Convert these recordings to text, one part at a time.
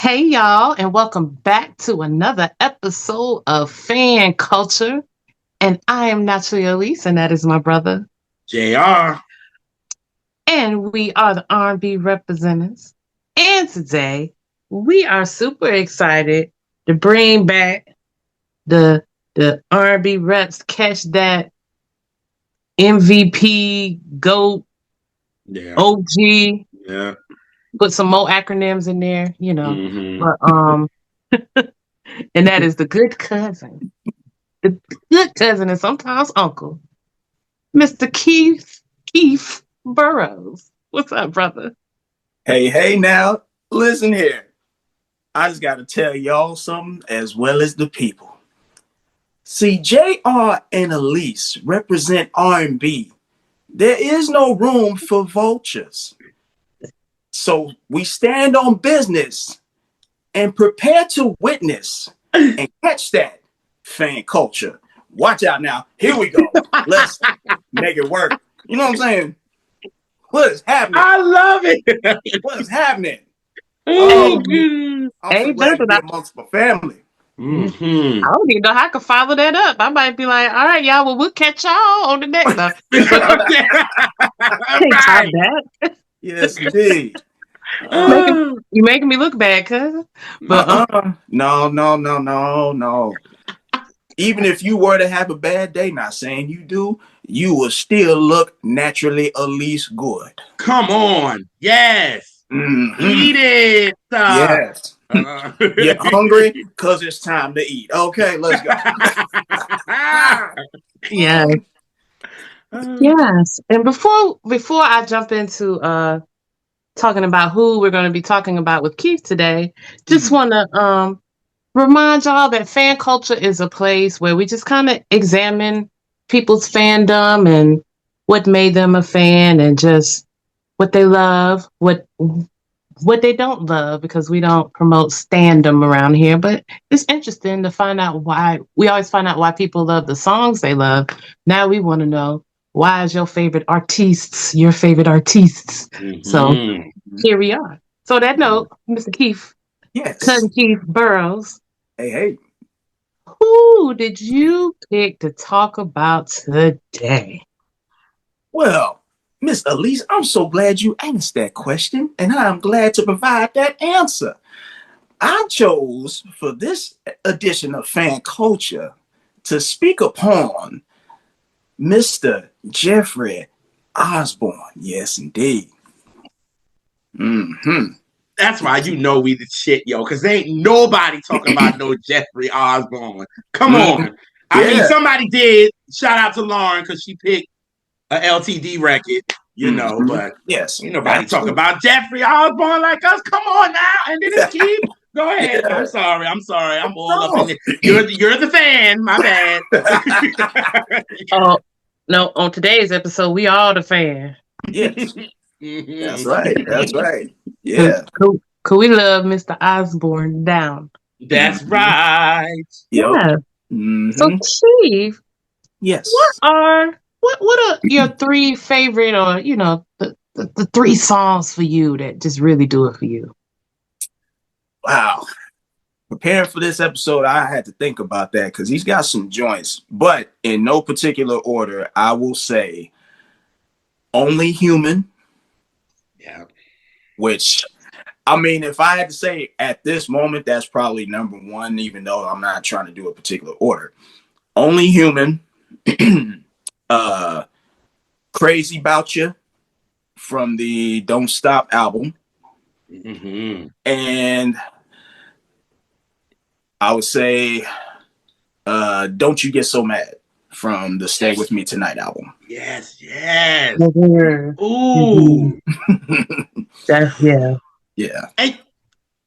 Hey, y'all, and welcome back to another episode of Fan Culture. And I am Naturally Elise, and that is my brother. JR. And we are the R&B representatives. And today, we are super excited to bring back the R&B reps, catch that MVP, GOAT, Yeah. OG. Yeah. Put some more acronyms in there, Mm-hmm. But and that is the good cousin. The good cousin and sometimes uncle, Mr. Keith Burroughs. What's up, brother? Hey, now, listen here. I just got to tell y'all something as well as the people. See, JR and Elise represent R&B. There is no room for vultures. So we stand on business and prepare to witness and catch that fan culture. Watch out now. Here we go. Let's make it work. You know what I'm saying? What is happening? I love it. What is happening? Oh, I'm so glad to be amongst my family. Mm-hmm. I don't even know how I could follow that up. I might be like, all right, y'all, well, we'll catch y'all on the next one. Can't top Right. that. Yes, indeed. You making me look bad, cousin. But No. Even if you were to have a bad day, not saying you do, you will still look naturally at least good. Come on. Yes. Mm-hmm. Eat it. Yes. You're hungry because it's time to eat. Okay, let's go. yes. Yes. And before I jump into talking about who we're going to be talking about with Keith today, just want to remind y'all that fan culture is a place where we just kind of examine people's fandom and what made them a fan and just what they love, what they don't love, because we don't promote standum around here. But it's interesting to find out why. We always find out why people love the songs they love. Now we want to know, why is your favorite artists your favorite artists? Mm-hmm. So here we are. So that note, Mr. Keith, yes, cousin Keith Burroughs. Hey. Who did you pick to talk about today? Well, Miss Elise, I'm so glad you asked that question, and I'm glad to provide that answer. I chose for this edition of Fan Culture to speak upon Mr. Jeffrey Osborne. Yes, indeed. Mm-hmm. That's why you know we the shit, yo, because ain't nobody talking about no Jeffrey Osborne. Come on. I mean, somebody did. Shout out to Lauren because she picked a LTD record, but yes, ain't nobody talking about Jeffrey Osborne like us. Come on now. And then it's Keith. Go ahead. Yeah. I'm sorry. I'm all up in it. You're the fan. My bad. Oh, no, on today's episode, we all the fan. Yes. That's right. Yeah. Cool. We love Mr. Osborne down. That's right. Yeah. Mm-hmm. So, Chief. Yes. What are your three favorite, or the three songs for you that just really do it for you? Wow. Preparing for this episode, I had to think about that because he's got some joints, but in no particular order, I will say Only Human. Yeah. Which, I mean, if I had to say at this moment, that's probably number one, even though I'm not trying to do a particular order. Only Human, Crazy About You from the Don't Stop album. Mm-hmm. And I would say Don't You Get So Mad from the Stay With Me Tonight album. Yes. Mm-hmm. Ooh. Yeah. And,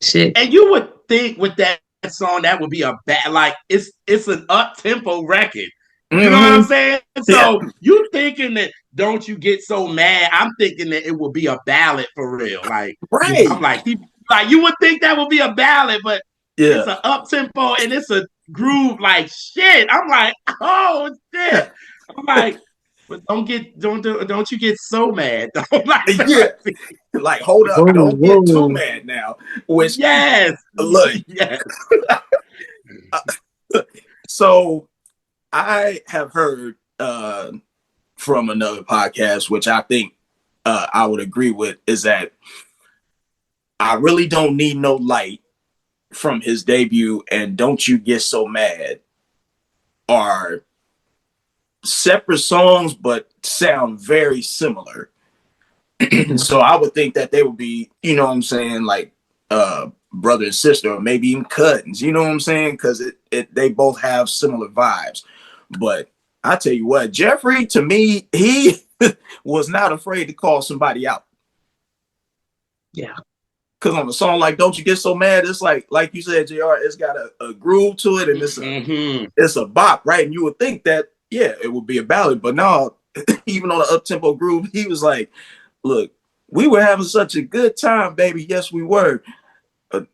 shit. And you would think with that song that would be a bad, like it's an up-tempo record. You know what I'm saying? So you thinking that Don't You Get So Mad, I'm thinking that it will be a ballad for real. Like, right. I'm like you would think that would be a ballad, but it's an up-tempo and it's a groove like shit. I'm like, oh shit. I'm like, But don't you get so mad. Don't like Yeah, like hold up, Whoa, don't get too whoa. mad now. Which yes. look, Yes. so I have heard from another podcast, which I think I would agree with, is that I really don't need no light from his debut and Don't You Get So Mad are separate songs but sound very similar. So I would think that they would be, you know what I'm saying, like brother and sister, or maybe even cousins, you know what I'm saying? Because they both have similar vibes. But I tell you what, Jeffrey, to me, he was not afraid to call somebody out. Yeah. Because on a song like Don't You Get So Mad, it's like you said, JR, it's got a groove to it, and it's a bop, right? And you would think that, yeah, it would be a ballad. But no, even on an up-tempo groove, he was like, look, we were having such a good time, baby. Yes, we were.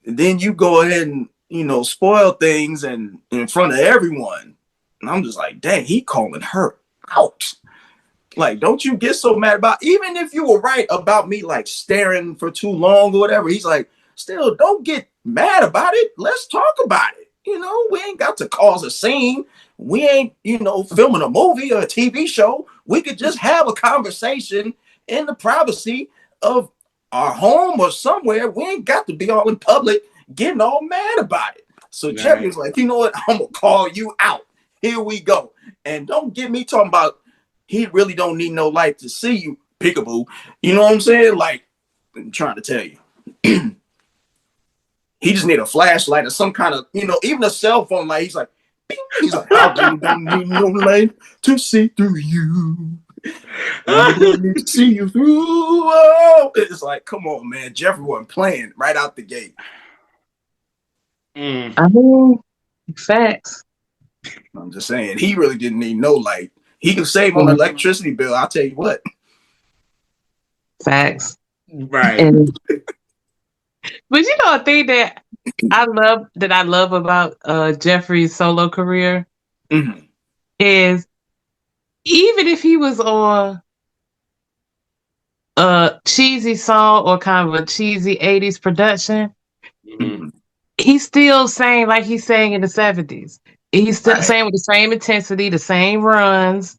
Then you go ahead and, you know, spoil things and in front of everyone. And I'm just like, dang, he calling her out. Like, don't you get so mad about, even if you were right about me like staring for too long or whatever, he's like, still don't get mad about it. Let's talk about it. You know, we ain't got to cause a scene. We ain't, you know, filming a movie or a TV show. We could just have a conversation in the privacy of our home or somewhere. We ain't got to be all in public getting all mad about it. So Right. Jeffrey's like, you know what? I'm gonna call you out. Here we go. And don't get me talking about he really don't need no light to see you, peekaboo. You know what I'm saying? Like, I'm trying to tell you. He just need a flashlight or some kind of, you know, even a cell phone light. He's like, bing. He's like, I really don't need no light to see through you. I don't need to see you through. Oh. It's like, come on, man. Jeffrey wasn't playing right out the gate. I mean, facts. I'm just saying, he really didn't need no light. He can save on the electricity bill. I'll tell you what. Facts. Right. And, but you know, a thing that I love about Jeffrey's solo career is even if he was on a cheesy song or kind of a cheesy 80s production, he still sang like he sang in the 70s. He's still sang with the same intensity, the same runs,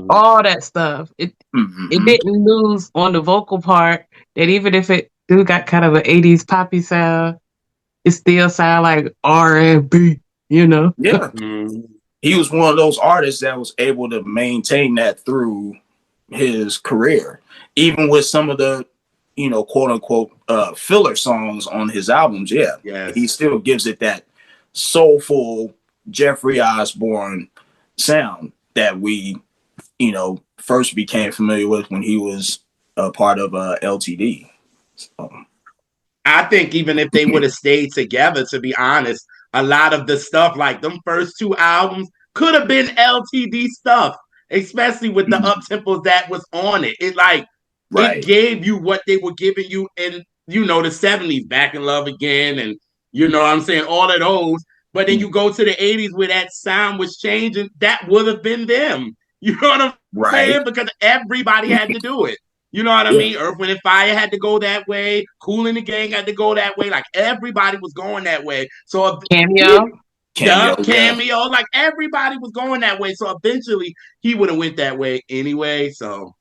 all that stuff. It didn't lose on the vocal part, that even if it do got kind of an 80s poppy sound, it still sound like R&B, you know? Yeah. He was one of those artists that was able to maintain that through his career, even with some of the, you know, quote unquote filler songs on his albums. Yeah. Yes. He still gives it that soulful Jeffrey Osborne sound that we, you know, first became familiar with when he was a part of LTD. So. I think even if they would have stayed together, to be honest, a lot of the stuff, like them first two albums, could have been LTD stuff, especially with the up tempos that was on it. It gave you what they were giving you in, you know, the 70s, Back in Love Again, and you know what I'm saying, all of those. But then you go to the 80s where that sound was changing, that would have been them. You know what I'm saying? Because everybody had to do it. You know what I mean? Earth, Wind, and Fire had to go that way. Kool and the Gang had to go that way. Like, everybody was going that way. So Cameo. Like, everybody was going that way. So eventually, he would have went that way anyway. So,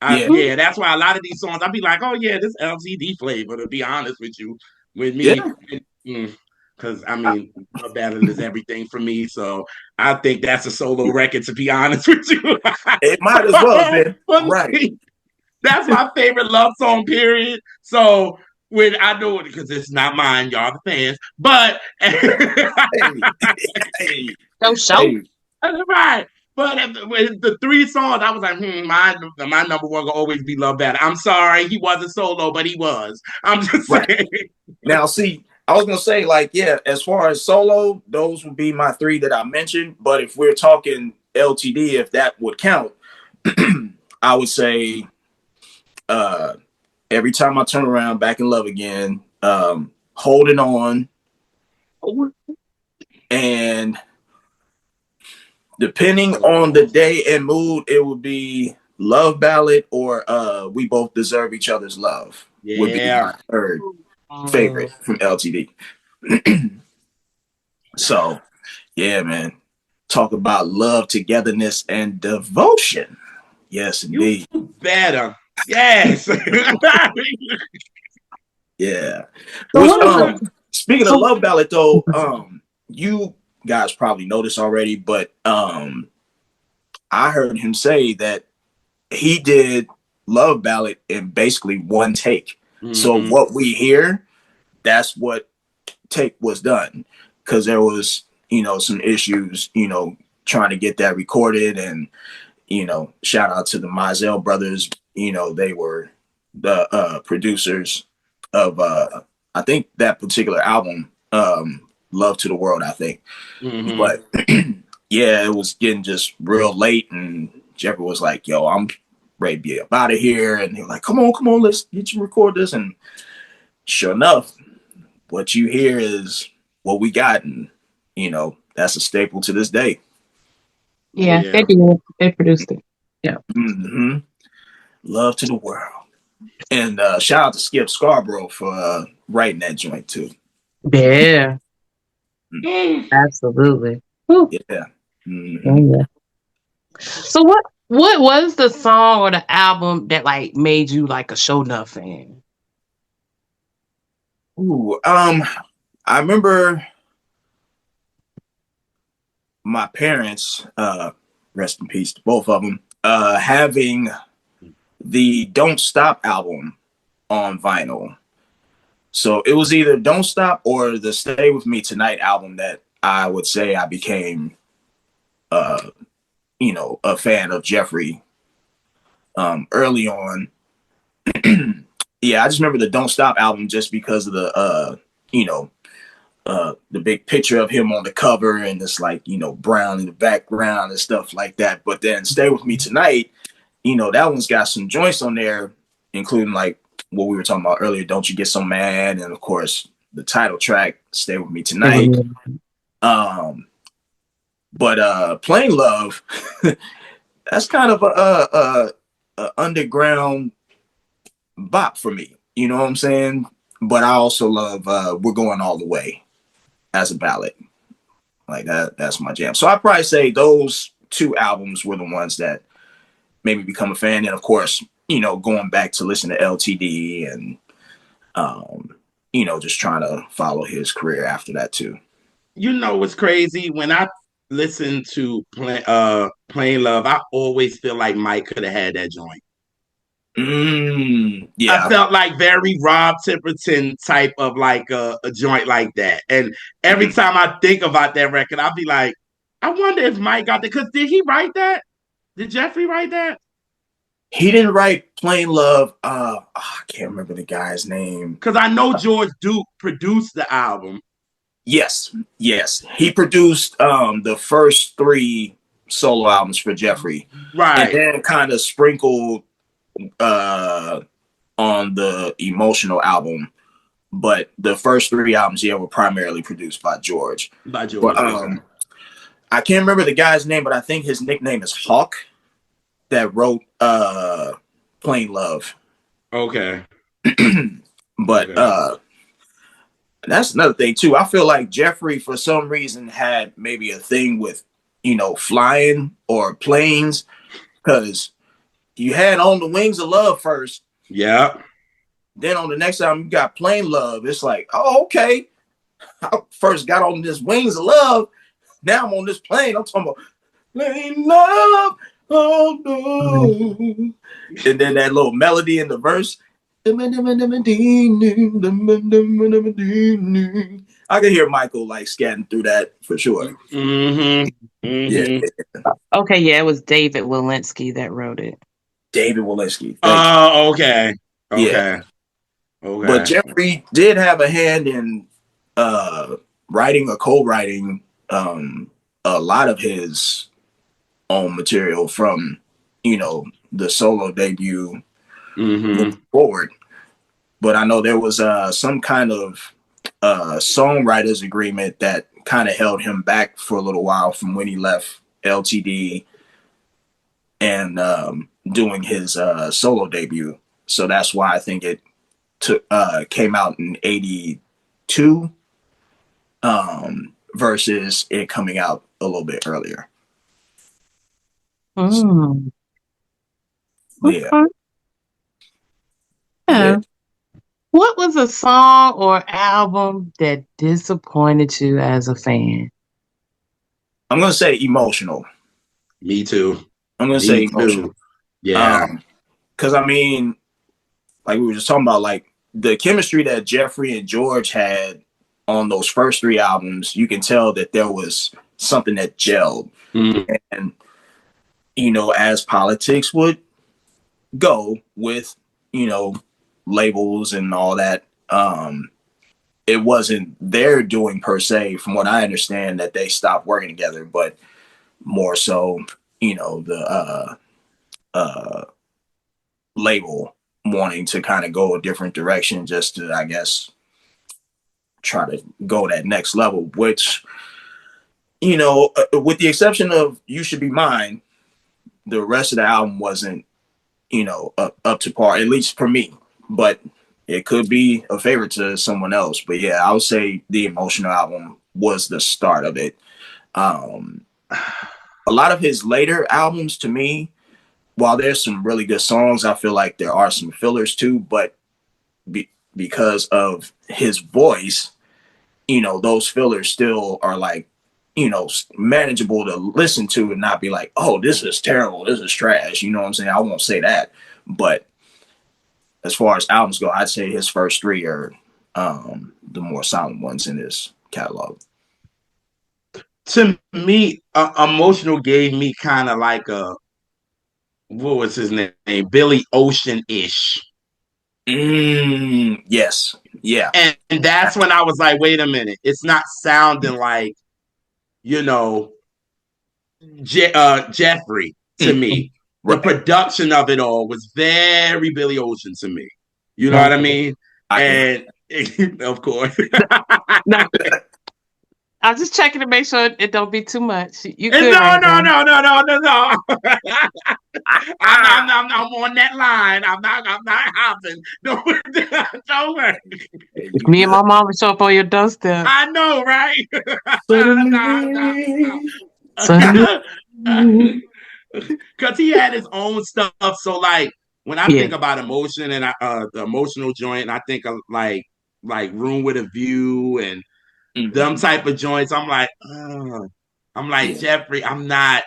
yeah, that's why a lot of these songs, I'd be like, oh, yeah, this LCD flavor, to be honest with you. With me. Because, I mean, Love Battle is everything for me. So, I think that's a solo record, to be honest with you. It might as well have been. Right. That's my favorite love song, period. So when I know it, because it's not mine, y'all the fans, but right. But with the three songs, I was like, my number one will always be Love Battle. I'm sorry, he wasn't solo, but he was. I'm just saying. Now, see, I was gonna say, like, yeah, as far as solo, those would be my three that I mentioned. But if we're talking LTD, if that would count, I would say Every Time I Turn Around, Back in Love Again, Holding On, and Depending on the day and mood, it would be Love Ballad or We Both Deserve Each Other's Love would be Yeah. my third favorite from LTD. So, yeah, man. Talk about love, togetherness, and devotion. Yes, You indeed. better. Yes. Yeah. So Which what is the speaking of so Love Ballad though, you guys probably noticed already, but I heard him say that he did Love Ballad in basically one take. So Mm-hmm. what we hear, that's what take was done. Because there was, some issues, trying to get that recorded. And, shout out to the Mizell brothers. They were the producers of I think that particular album, Love to the World, I think. Mm-hmm. But yeah, it was getting just real late, and Jeffrey was like, "Yo, I'm ready to be up out of here." And they were like, come on, let's get you record this. And sure enough, what you hear is what we got, and that's a staple to this day. Oh yeah, yeah. they produced it. Yeah. Mm-hmm. Love to the World. And shout out to Skip Scarborough for writing that joint too. Yeah, Mm. absolutely. Whew. Yeah. Mm-hmm. Yeah. So what was the song or the album that like made you like a Show Enough fan? Ooh, I remember my parents, rest in peace to both of them, having the Don't Stop album on vinyl. So it was either Don't Stop or the Stay With Me Tonight album that I would say I became, a fan of Jeffrey early on. Yeah, I just remember the Don't Stop album just because of the big picture of him on the cover and it's like, brown in the background and stuff like that. But then Stay With Me Tonight, that one's got some joints on there, including like what we were talking about earlier, Don't You Get So Mad, and of course the title track, Stay With Me Tonight. But Plain Love, that's kind of a underground bop for me. You know what I'm saying? But I also love We're Going All the Way as a ballad. Like that's my jam. So I'd probably say those two albums were the ones that made me become a fan. And of course, going back to listen to LTD and just trying to follow his career after that too. You know what's crazy? When I listen to Plain Love, I always feel like Mike could have had that joint. I Yeah. felt like very Rob Temperton type of like a joint like that. And every time I think about that record, I'll be like, I wonder if Mike got that. Because did he write that? Did Jeffrey write that? He didn't write Plain Love. I can't remember the guy's name. Because I know George Duke produced the album. Yes. He produced the first 3 solo albums for Jeffrey. Right. And then kind of sprinkled on the Emotional album. But the first 3 albums, were primarily produced by George. By George. But, I can't remember the guy's name, but I think his nickname is Hawk, that wrote Plain Love. Okay. But that's another thing too. I feel like Jeffrey, for some reason, had maybe a thing with, flying or planes, because you had On the Wings of Love first. Yeah. Then on the next album, you got Plain Love. It's like, oh, okay. I first got on this Wings of Love. Now I'm on this plane. I'm talking about Plain Love. Oh no. And then that little melody in the verse. I can hear Michael like scatting through that for sure. Mm-hmm. Yeah. Okay, yeah, it was David Walensky that wrote it. David Walensky. Oh, okay. Okay. Yeah. But Jeffrey did have a hand in writing or co-writing a lot of his own material from, the solo debut moving forward. But I know there was some kind of songwriters agreement that kind of held him back for a little while from when he left LTD, and doing his solo debut. So that's why I think it came out in '82 versus it coming out a little bit earlier. Mm. Yeah. Okay. Yeah. What was a song or album that disappointed you as a fan? I'm gonna say emotional. Me too. I'm gonna say emotional. Yeah. Because I mean, like we were just talking about, like the chemistry that Jeffrey and George had on those first 3 albums, you can tell that there was something that gelled. Mm-hmm. And you know, as politics would go with, you know, labels and all that, it wasn't their doing per se, from what I understand, that they stopped working together, but more so, you know, the label wanting to kind of go a different direction just to, I guess, try to go that next level, which, you know, with the exception of You Should Be Mine, the rest of the album wasn't, you know, up to par, at least for me. But it could be a favorite to someone else. But yeah, I would say the Emotional album was the start of it. A lot of his later albums, to me, while there's some really good songs, I feel like there are some fillers too. But because of his voice, you know, those fillers still are like, you know, manageable to listen to and not be like, oh, this is terrible, this is trash. You know what I'm saying? I won't say that. But as far as albums go, I'd say his first 3 are the more solid ones in his catalog. To me, Emotional gave me kind of like what was his name? Billy Ocean-ish. Yes. Yeah. And that's when I was like, wait a minute. It's not sounding like, you know, Jeffrey to me. The Right. production of it all was very Billy Ocean to me. You know what I mean? And of course. No. I'm just checking to make sure it don't be too much. You No, good right now. no. I'm on that line. I'm not hopping. Don't worry. Me and my mom would show up on your doorstep. I know, right? Because he had his own stuff. So like when I think about emotion and the emotional joint, I think of like Room with a View and them type of joints. I'm like, Jeffrey, I'm not.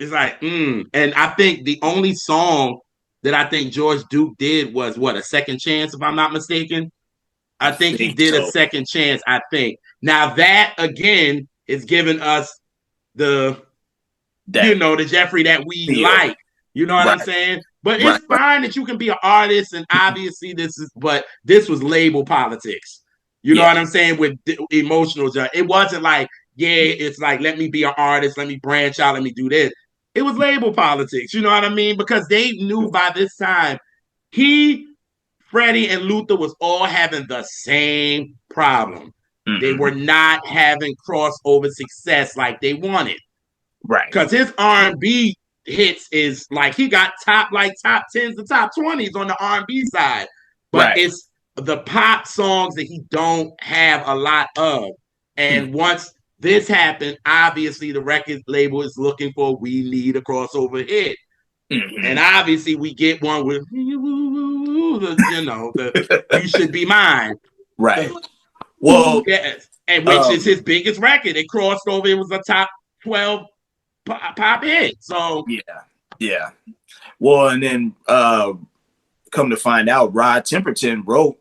It's like, And I think the only song that I think George Duke did was what, A Second Chance, if I'm not mistaken. I think he did A Second Chance, I think. Now that again is giving us the Jeffrey that we like. You know what I'm saying? But it's fine that you can be an artist, and obviously this was label politics. You know what I'm saying? With Emotional, it wasn't like, it's like, let me be an artist, let me branch out, let me do this. It was label politics. You know what I mean? Because they knew by this time Freddie and Luther was all having the same problem. They were not having crossover success like they wanted. Right. Because his R&B hits is like he got top 10s to top 20s on the R&B side. But it's the pop songs that he don't have a lot of. And once this happened, obviously the record label is looking for, we need a crossover hit. And obviously we get one with, You Should Be Mine. Right. Well, yes. And which is his biggest record. It crossed over. It was a top 12 pop hit. So yeah. Well, and then come to find out, Rod Temperton wrote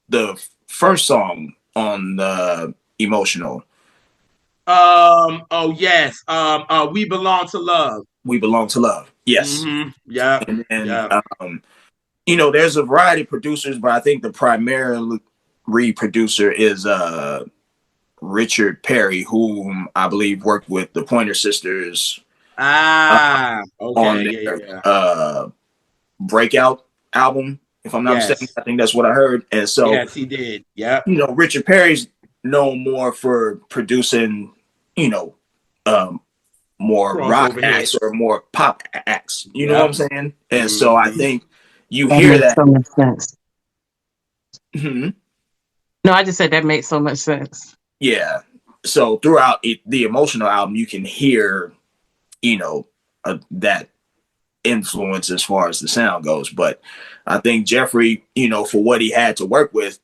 the first song on the Emotional. Oh yes. We Belong to Love. We Belong to Love. Yes. Yeah. And you know, there's a variety of producers, but I think the primary producer is Richard Perry, whom I believe worked with the Pointer Sisters. Okay. On their Breakout album, if I'm not mistaken. I think that's what I heard. And so yes, he did. Yeah. You know, Richard Perry's known more for producing, you know, more rock Crossover acts hits. or more pop acts. You know what I'm Yep. saying? And so I think you That hear makes that. so much sense. Mhm. No, I just said that makes so much sense. Yeah. So throughout the emotional album, you can hear, that influence as far as the sound goes. But I think Jeffrey, for what he had to work with,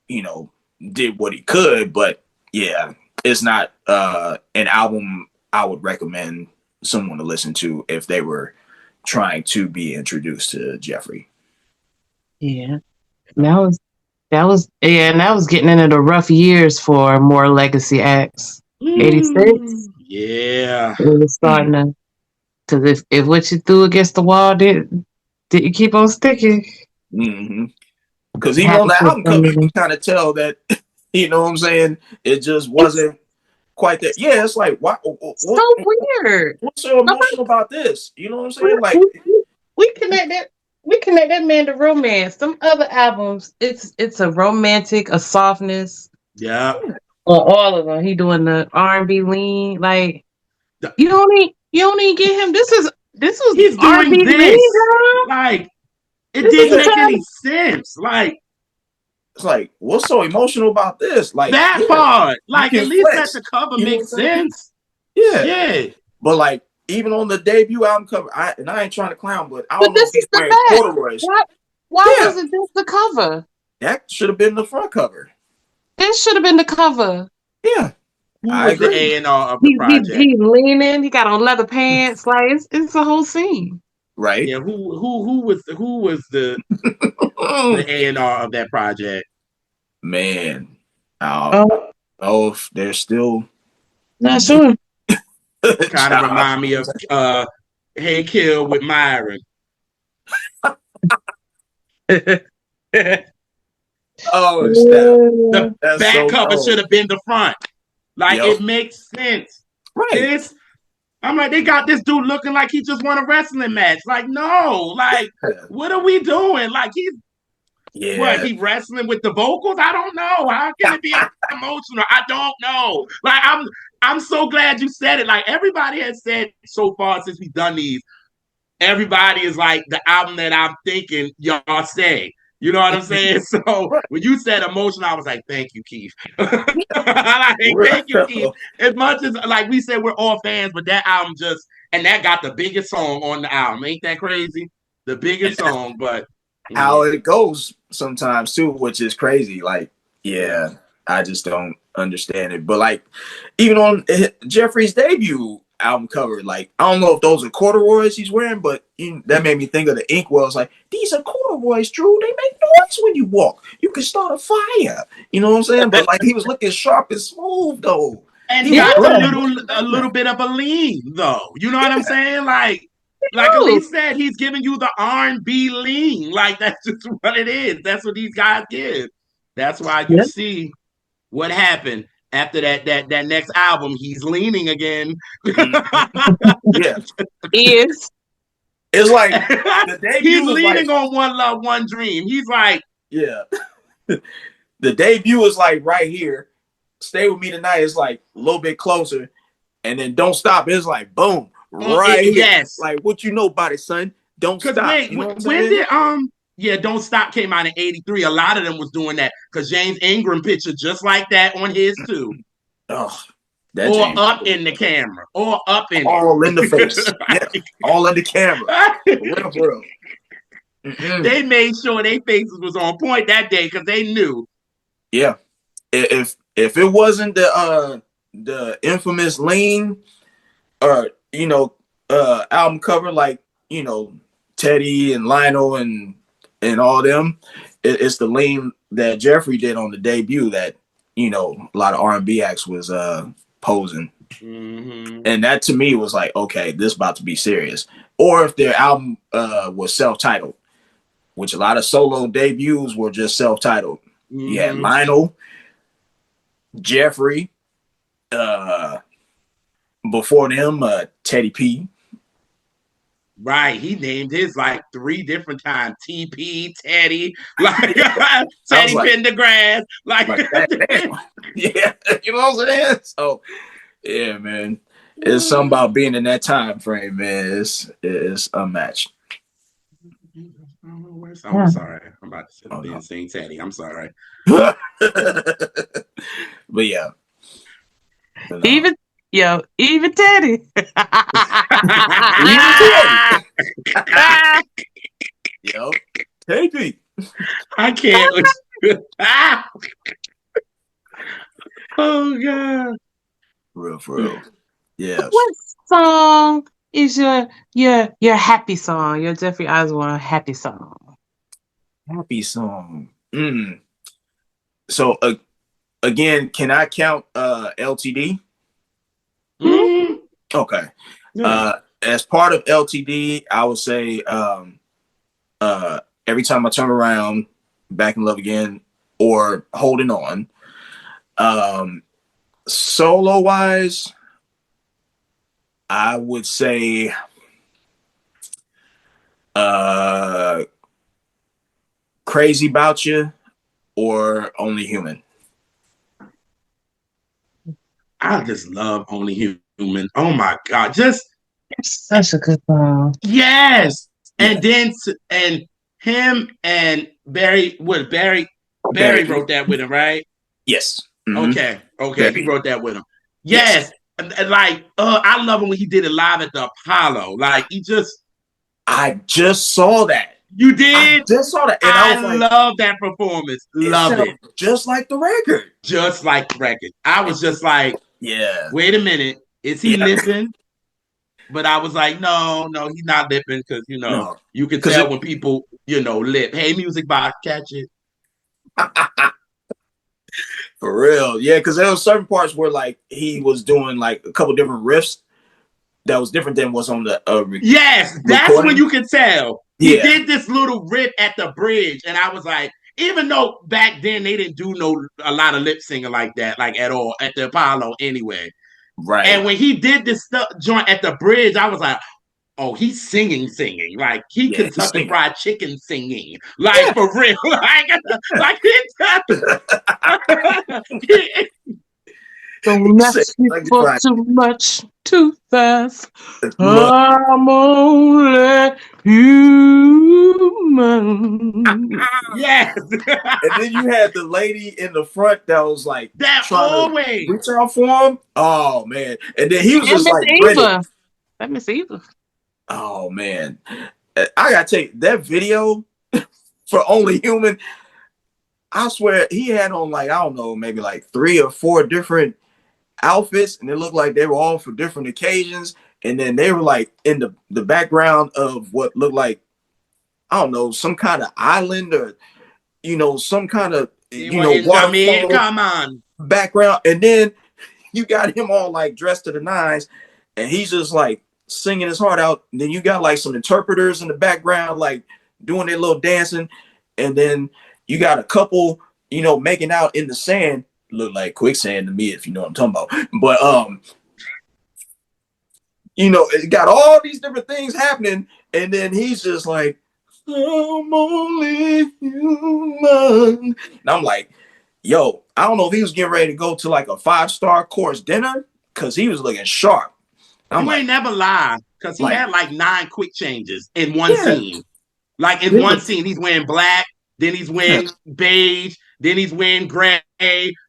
did what he could. But yeah, it's not an album I would recommend someone to listen to if they were trying to be introduced to Jeffrey. Yeah. And that was getting into the rough years for more legacy acts. 86. Yeah. It was starting to, because if what you threw against the wall didn't keep on sticking. Mm-hmm. Because even on Happy the for album some cover, you can reason. kind of tell that, you know what I'm saying? It just It's wasn't quite that. Yeah, it's like, so weird. what's so Nobody, emotional about this? You know what I'm we, saying? Like, we, we connect that. We connect that man to romance. Some other albums, it's a romantic, a softness. Yeah. On all of them, he doing the R&B lean. Like you don't even get him. This was He's doing R&B lean, this. girl. Like, it This is didn't the yeah, make time. any sense. Like, it's like, what's so emotional about this? Like, that yeah, part. you Like, at can least let flex. the cover You know make what I'm saying? sense. Yeah. Shit. But like, even on the debut album cover, I ain't trying to clown, but I But don't know if this is he's the wearing back. corduroys. Why Yeah, was it just the cover? that should have been the front cover. This should have been the cover. Yeah, Who I was the agree. A&R of the project? He's leaning. He got on leather pants. Like it's a whole scene. Right? Yeah, who was the A&R of that project? Man, I Oh, oh, if they're still not sure. Kind of remind me of Hey Kill with Myron. Oh, snap. The That's back so cover cold. should have been the front. Like, Yep. it makes sense. Right. This, I'm like, they got this dude looking like he just won a wrestling match. Like, no, like, what are we doing? Like, he's what? Yeah. He wrestling with the vocals? I don't know. How can it be emotional? I don't know. Like, I'm so glad you said it. Like, everybody has said so far since we've done these. Everybody is like the album that I'm thinking y'all say. You know what I'm saying? So Right. when you said emotional, I was like, thank you, Keith. Like, thank you, Keith. Real. As much as like we said we're all fans, but that album and that got the biggest song on the album. Ain't that crazy? The biggest song, but How it goes sometimes too, which is crazy. Like, yeah, I just don't understand it. But like, even on Jeffrey's debut album cover, like, I don't know if those are corduroys he's wearing, but that made me think of the Inkwells. Like, these are corduroys, Drew. They make noise when you walk. You can start a fire. You know what I'm saying? But like, he was looking sharp and smooth though. and He was got blending with the a little background. bit of a lean though. You know what I'm Yeah, saying? Like Ooh, Elise said, he's giving you the R&B lean. Like that's just what it is. That's what these guys give. That's why you yeah. see what happened after that next album. He's leaning again. yeah. Is It's like the He's debut is like, leaning on One Love, One Dream. He's like, yeah. The debut is like right here. Stay with me tonight is like a little bit closer, and then don't stop. It's like boom, right here. yes. Like what you know about it, son? Don't Because stop. wait, You know what I'm when saying? did yeah, Don't Stop came out in '83. A lot of them was doing that because James Ingram picture just like that on his too. Oh, that Or James up in the camera. Or up in all in the face. Yeah, it. all in the camera. For real. They made sure their faces was on point that day because they knew. Yeah. If it wasn't the infamous lean or album cover like Teddy and Lionel and all them, it's the lean that Jeffrey did on the debut that a lot of R&B acts was posing. Mm-hmm. And that to me was like, okay, this about to be serious. Or if their album was self-titled, which a lot of solo debuts were just self-titled. Mm-hmm. You had Lionel, Jeffrey, before them, Teddy P. Right, he named his like 3 different times. TP, Teddy, like Teddy like, Pendergrass, like damn. Yeah, you know what I'm saying? So, yeah, man. It's something about being in that time frame, man. It's unmatched. I'm sorry. I'm about to sit up there and sing Teddy. I'm sorry. But yeah. But no. Even Teddy. Even Teddy. Yo, Teddy. I can't. Oh God. For real. Yeah. What song is your happy song? Your Jeffrey Osborne happy song. Happy song. So again, can I count LTD? Mm-hmm. Okay. Yeah. As part of LTD, I would say Every Time I Turn Around, Back in Love Again, or Holding On. Solo wise, I would say Crazy About You or Only Human. I just love Only Human. Oh my God. Just Such a good song. yes. Yeah. And then and him and Barry wrote that with him, right? Yes. Okay. Barry. He wrote that with him. Yes. And like I love him when he did it live at the Apollo. Like I just saw that. You did? I just saw that. And I love that performance. Love it. Just like the record. Just like the record. I was just like, yeah. Wait a minute. Is he lipping? But I was like, no, he's not lipping because, you can tell when people, lip. Hey, music box, catch it. For real. Yeah, because there were certain parts where like he was doing like a couple different riffs that was different than what's on the yes, that's recording. When you can tell. He did this little rip at the bridge, and I was like, even though back then they didn't do a lot of lip singing like that, like at all, at the Apollo anyway. Right. And when he did this stuff joint at the bridge, I was like, oh, he's singing. Like he Kentucky Fried Chicken singing. Like for real. like Don't ask me for too much, too fast. I'm only human. Yes. And then you had the lady in the front that was like that trying always to reach out for him. Oh man. And then he was just like Eva. That Miss Eva. Oh man. I gotta take that video for Only Human. I swear he had on like, I don't know, maybe like 3 or 4 different outfits, and it looked like they were all for different occasions. And then they were like in the background of what looked like, I don't know, some kind of island or some kind of waterfall come on background. And then you got him all like dressed to the nines, and he's just like singing his heart out. And then you got like some interpreters in the background like doing their little dancing, and then you got a couple making out in the sand. Look like quicksand to me, if you know what I'm talking about. But it got all these different things happening, and then he's just like, I'm only human. And I'm like, yo, I don't know if he was getting ready to go to like a 5-star course dinner, because he was looking sharp. You ain't never lie, because he had like 9 quick changes in one scene. Like in one scene, he's wearing black, then he's wearing beige, then he's wearing gray,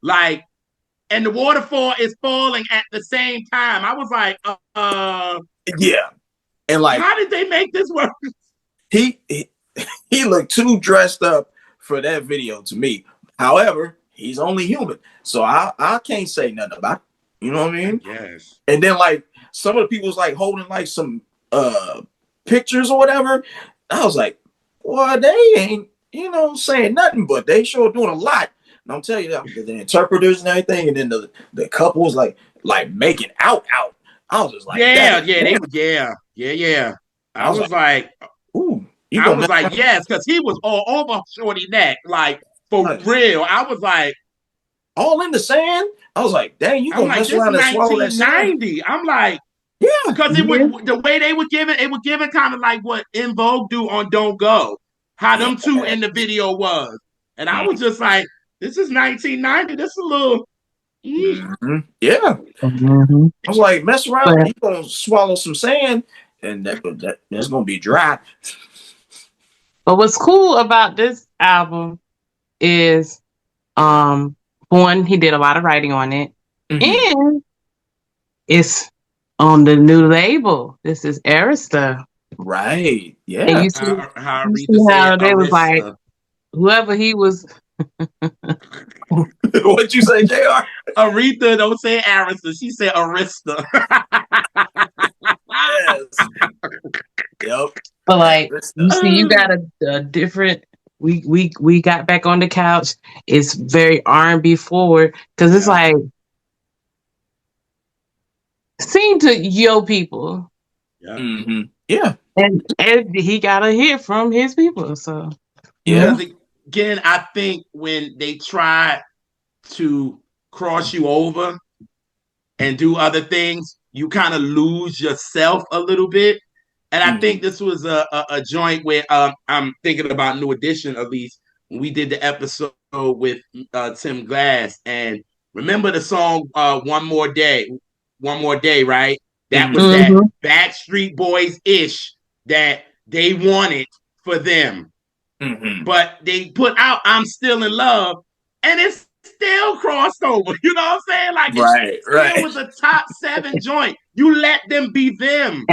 like, and the waterfall is falling at the same time. I was like, yeah. And like, how did they make this work? He looked too dressed up for that video to me. However, he's only human, so I can't say nothing about it. You know what I mean? Yes. And then like some of the people was like holding like some pictures or whatever. I was like, well, they ain't saying nothing, but they sure doing a lot. And I'm telling you, the interpreters and everything, and then the couples like making out. I was just like, yeah. I was like, ooh. I was like, yes, because he was all over Shorty neck, like for real. I was like, all in the sand. I was like, dang, you gonna mess around and swallow that sand? I'm like, yeah, because it would the way they would give it kind of like what In Vogue do on Don't Go, how them two in the video was, and I was just like, this is 1990. This is a little. Yeah. Mm-hmm. I was like, mess around, But you gonna swallow some sand, and that's gonna be dry. what's cool about this album is one, he did a lot of writing on it. And it's on the new label. This is Arista. Right. And Yeah. you see, How you see Aretha said how they was like, Arista. whoever he was. What'd you say, JR? Aretha don't say Arista. She said Arista. Yes. Yep. But like, you Arista. see, you got a different. We got back on the couch. It's very R&B forward because it's like sing to yo people. Yeah. And he got a hit from his people. So Yeah. Because again, I think when they try to cross you over and do other things, you kind of lose yourself a little bit. And I think this was a joint where I'm thinking about New Edition, at least when we did the episode with Tim Glass. And remember the song One More Day, right? That was that Backstreet Boys ish that they wanted for them. But they put out I'm Still in Love, and it's still crossed over. You know what I'm saying? Like it still was a top 7 joint. You let them be them.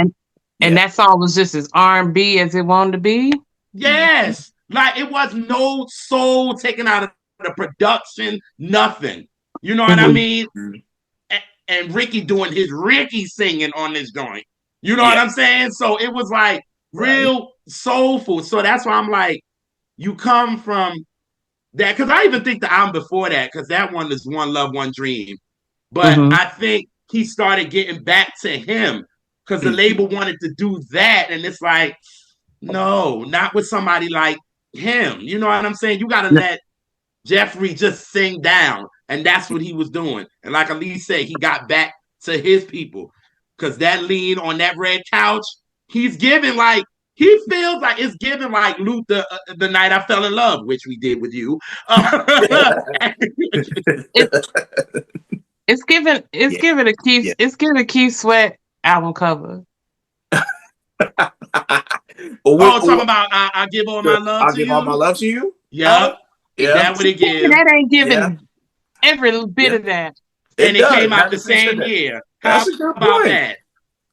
And that song was just as R&B as it wanted to be. Yes. Like it was no soul taken out of the production, nothing. You know what I mean? And Ricky doing his Ricky singing on this joint. You know what I'm saying? So it was like real soulful. So that's why I'm like, you come from that, because I even think the album before that, because that one is One Love, One Dream. But I think he started getting back to him because the label wanted to do that. And it's like, no, not with somebody like him. You know what I'm saying? You got to let Jeffrey just sing down. And that's what he was doing. And like Elise said, he got back to his people because that lean on that red couch, he's giving like, he feels like it's giving like Luther the night I fell in love, which we did with you. It's giving a Keith Sweat album cover. Talking about I give all my love I'll to give you. All my love to you. Yeah, is that what it gives? That ain't giving every bit of that. And it came out the same year. How about that?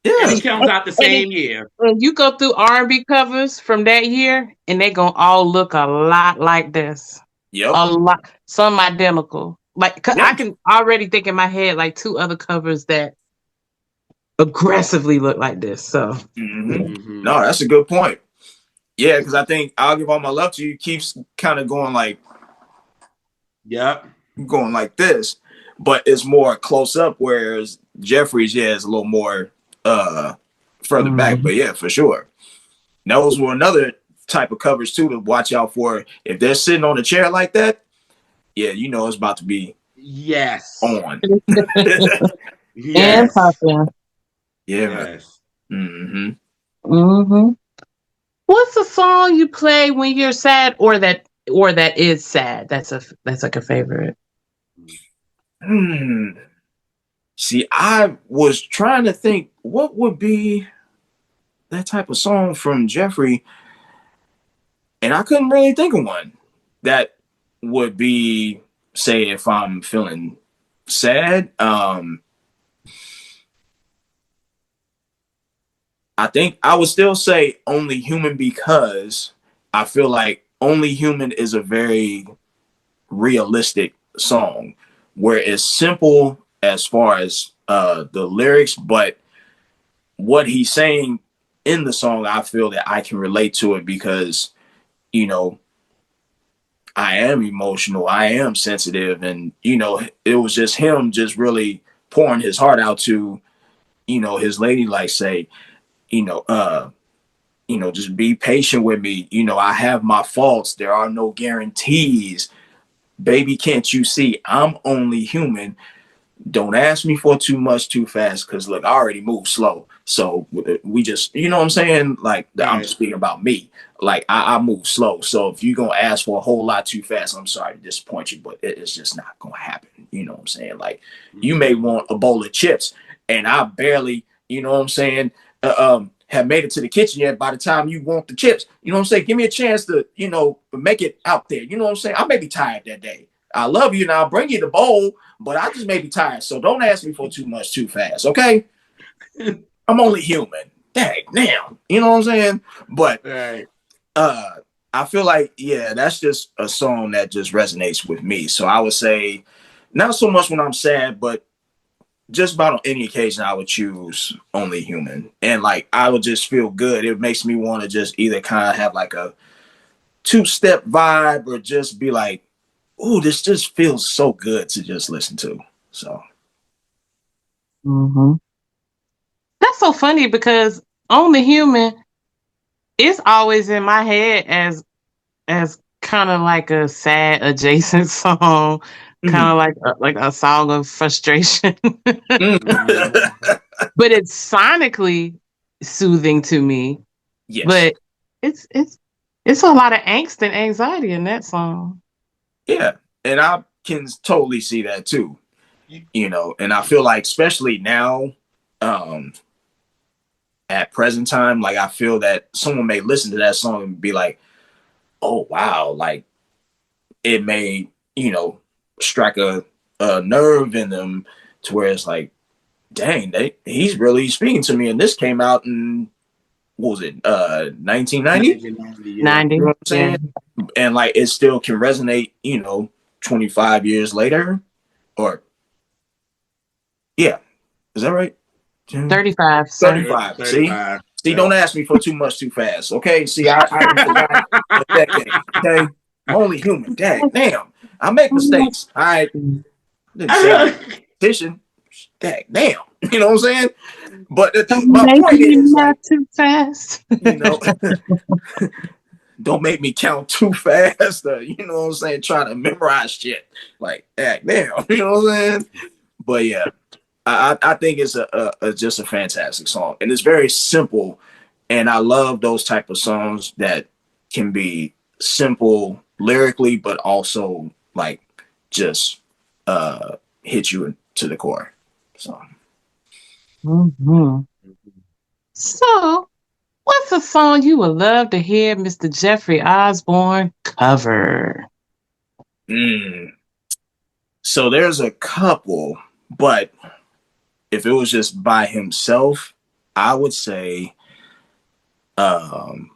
Yeah, it comes out the same year. When you go through R&B covers from that year, and they gonna all look a lot like this. Yep, a lot, some identical. Like I can already think in my head like 2 other covers that aggressively look like this. So no, that's a good point. Yeah, because I think I'll give all my love to you keeps kind of going like, going like this, but it's more close up. Whereas Jeffrey's is a little more further back. But yeah, for sure, those were another type of covers too to watch out for. If they're sitting on a chair like that, yeah, you know it's about to be on. And popping. Yeah. What's the song you play when you're sad, or that is sad? That's like a favorite. See, I was trying to think what would be that type of song from Jeffrey, and I couldn't really think of one that would be, say, if I'm feeling sad. I think I would still say Only Human, because I feel like Only Human is a very realistic song where it's simple as far as the lyrics, but what he's saying in the song, I feel that I can relate to it because, you know, I am emotional, I am sensitive, and, you know, it was just him just really pouring his heart out to, you know, his lady, like say, just be patient with me. You know, I have my faults. There are no guarantees. Baby, can't you see I'm only human? Don't ask me for too much too fast, because look, I already move slow. So we just, you know what I'm saying? Like, I'm just speaking about me. Like, I move slow. So if you're going to ask for a whole lot too fast, I'm sorry to disappoint you, but it's just not going to happen. You know what I'm saying? Like, you may want a bowl of chips, and I barely, you know what I'm saying, have made it to the kitchen yet by the time you want the chips. You know what I'm saying? Give me a chance to, you know, make it out there. You know what I'm saying? I may be tired that day. I love you and I'll bring you the bowl, but I just may be tired. So don't ask me for too much too fast, okay? I'm only human. Dang, damn. You know what I'm saying? But Right. I feel like, yeah, that's just a song that just resonates with me. So I would say, not so much when I'm sad, but just about on any occasion, I would choose Only Human. And like, I would just feel good. It makes me want to just either kind of have like a two-step vibe or just be like, ooh, this just feels so good to just listen to. So. That's so funny because Only Human is always in my head as kind of like a sad adjacent song, kind of like a song of frustration. But it's sonically soothing to me. Yes. But it's a lot of angst and anxiety in that song. Yeah, and I can totally see that too. You know, and I feel like especially now, at present time, like I feel that someone may listen to that song and be like, "Oh wow!" Like it may, you know, strike a nerve in them to where it's like, "Dang, he's really speaking to me." And this came out in what was it, 1990? 90. You know what I'm saying? Yeah. And like it still can resonate, you know, 25 years later, or yeah, is that right? 35. 35. 35. See, yeah. Don't ask me for too much too fast. Okay. See, I forgot a decade. Okay. I'm only human. Damn. I make mistakes. All right. Didn't say petition. Damn. You know what I'm saying? But my point is, not like, too fast. You know, don't make me count too fast. You know what I'm saying? Trying to memorize shit. Like, damn. You know what I'm saying? But yeah. I think it's just a fantastic song, and it's very simple, and I love those type of songs that can be simple lyrically, but also like just hit you to the core. So, So, what's a song you would love to hear Mr. Jeffrey Osborne cover? So there's a couple, but if it was just by himself, I would say Love,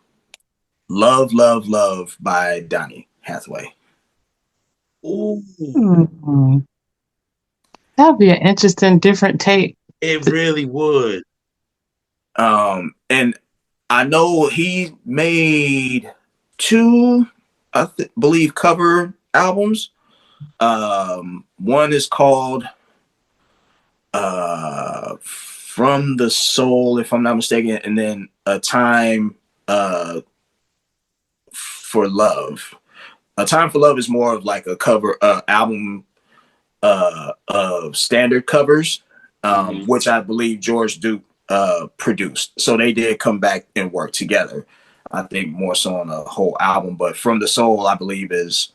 Love, Love by Donny Hathaway. Ooh. That would be an interesting, different take. It really would. And I know he made two, I believe, cover albums. One is called From the Soul, if I'm not mistaken, and then A Time for Love. A Time for Love is more of like a cover album of standard covers, which I believe George Duke produced. So they did come back and work together. I think more so on a whole album, but From the Soul, I believe, is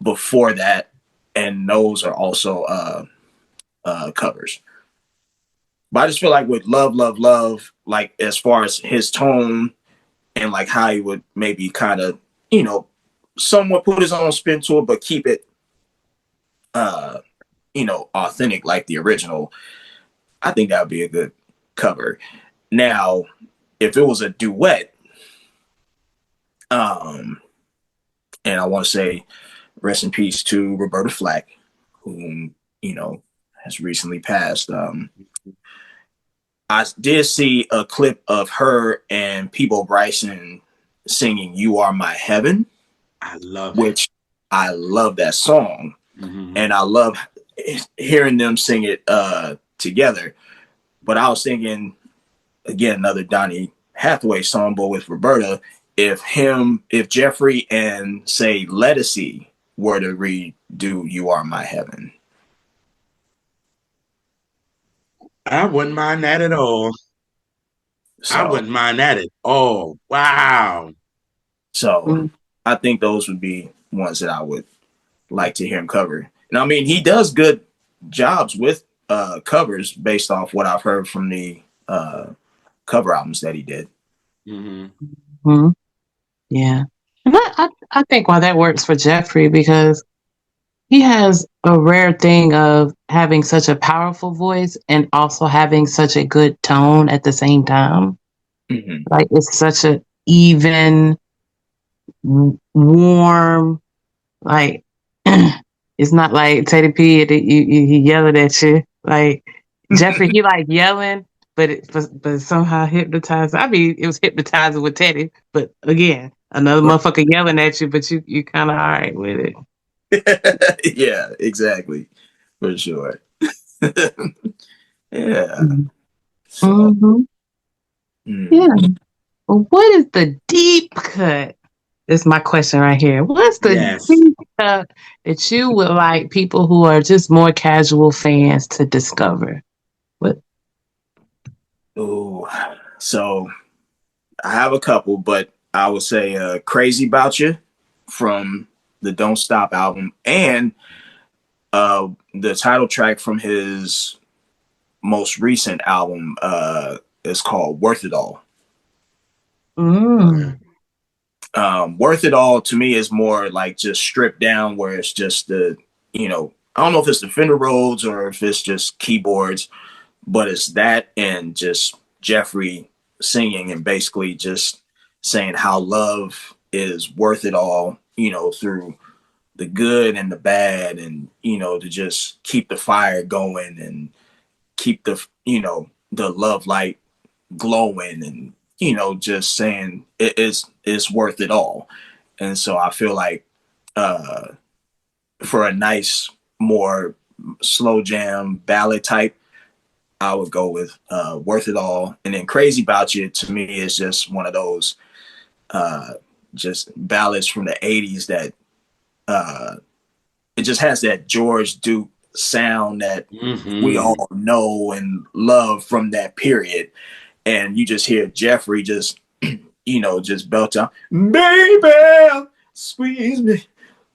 before that, and those are also covers. But I just feel like with Love, Love, Love, like as far as his tone and like how he would maybe kind of, you know, somewhat put his own spin to it, but keep it, you know, authentic like the original, I think that would be a good cover. Now, if it was a duet, and I want to say rest in peace to Roberta Flack, whom, you know, has recently passed. I did see a clip of her and Peabo Bryson singing "You Are My Heaven." I love I love that song. And I love hearing them sing it together. But I was thinking, again, another Donny Hathaway song, but with Roberta, if Jeffrey and say Ledisi were to redo "You Are My Heaven." I wouldn't mind that at all. So, I wouldn't mind that at all. Wow. So I think those would be ones that I would like to hear him cover. And I mean, he does good jobs with covers based off what I've heard from the cover albums that he did. Mm-hmm. Yeah. And I think why that works for Jeffrey, because he has a rare thing of having such a powerful voice and also having such a good tone at the same time. Mm-hmm. Like, it's such a even, warm, like, it's not like Teddy P, he yelling at you. Like, Jeffrey, he like yelling, but somehow hypnotized. I mean, it was hypnotizing with Teddy, but again, another motherfucker yelling at you, but you kind of all right with it. Yeah, exactly, for sure. Yeah. So, Mm-hmm. Yeah. Well, what is the deep cut? This is my question right here. What's the deep cut that you would like people who are just more casual fans to discover? What? Oh, so I have a couple, but I would say "Crazy About You" from the Don't Stop album, and the title track from his most recent album is called "Worth It All." Mm. Worth It All to me is more like just stripped down, where it's just the, I don't know if it's the Fender Rhodes or if it's just keyboards, but it's that and just Jeffrey singing and basically just saying how love is worth it all, through the good and the bad, and, to just keep the fire going and keep the love light glowing, and, just saying it's worth it all. And so I feel like for a nice, more slow jam ballad type, I would go with "Worth It All." And then "Crazy About You" to me is just one of those just ballads from the 80s that it just has that George Duke sound that we all know and love from that period. And you just hear Jeffrey just, just belt out, "Baby, squeeze me."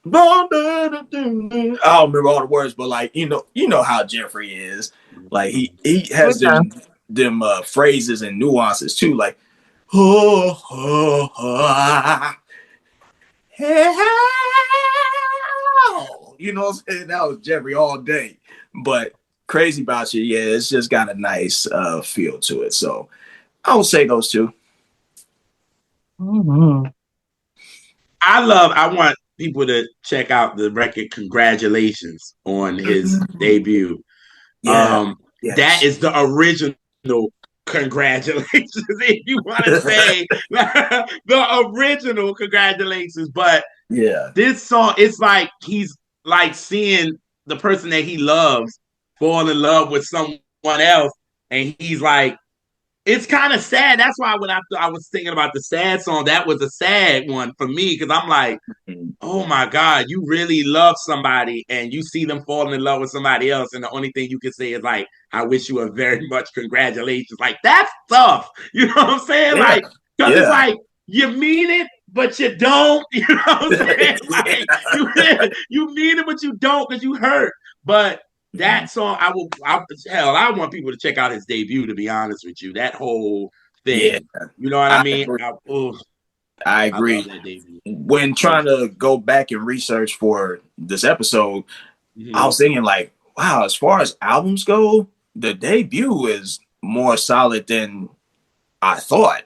I don't remember all the words, but like, how Jeffrey is. Like he has them phrases and nuances too, like oh, oh, oh, hell. You know what I'm saying? That was Jeffrey all day. But "Crazy About You," yeah, it's just got a nice feel to it. So I would say those two. Mm-hmm. I want people to check out the record "Congratulations" on his debut. Yeah. That Yes. is the original congratulations, if you want to say the original congratulations. But Yeah. this song, it's like he's like seeing the person that he loves fall in love with someone else, and he's like, it's kind of sad. That's why when I was thinking about the sad song, that was a sad one for me, because I'm like, oh my God, you really love somebody and you see them falling in love with somebody else, and the only thing you can say is like, I wish you a very much congratulations. Like, that's tough. You know what I'm saying? Yeah. Like, because it's Yeah. like you mean it, but you don't. You know what I'm saying? Like, you mean it, but you don't, because you hurt. But that song, I want people to check out his debut, to be honest with you. That whole Yeah. thing. You know what I I mean? agree. I I love agree. that debut. When trying to go back and research for this episode, I was thinking like, wow, as far as albums go, the debut is more solid than I thought.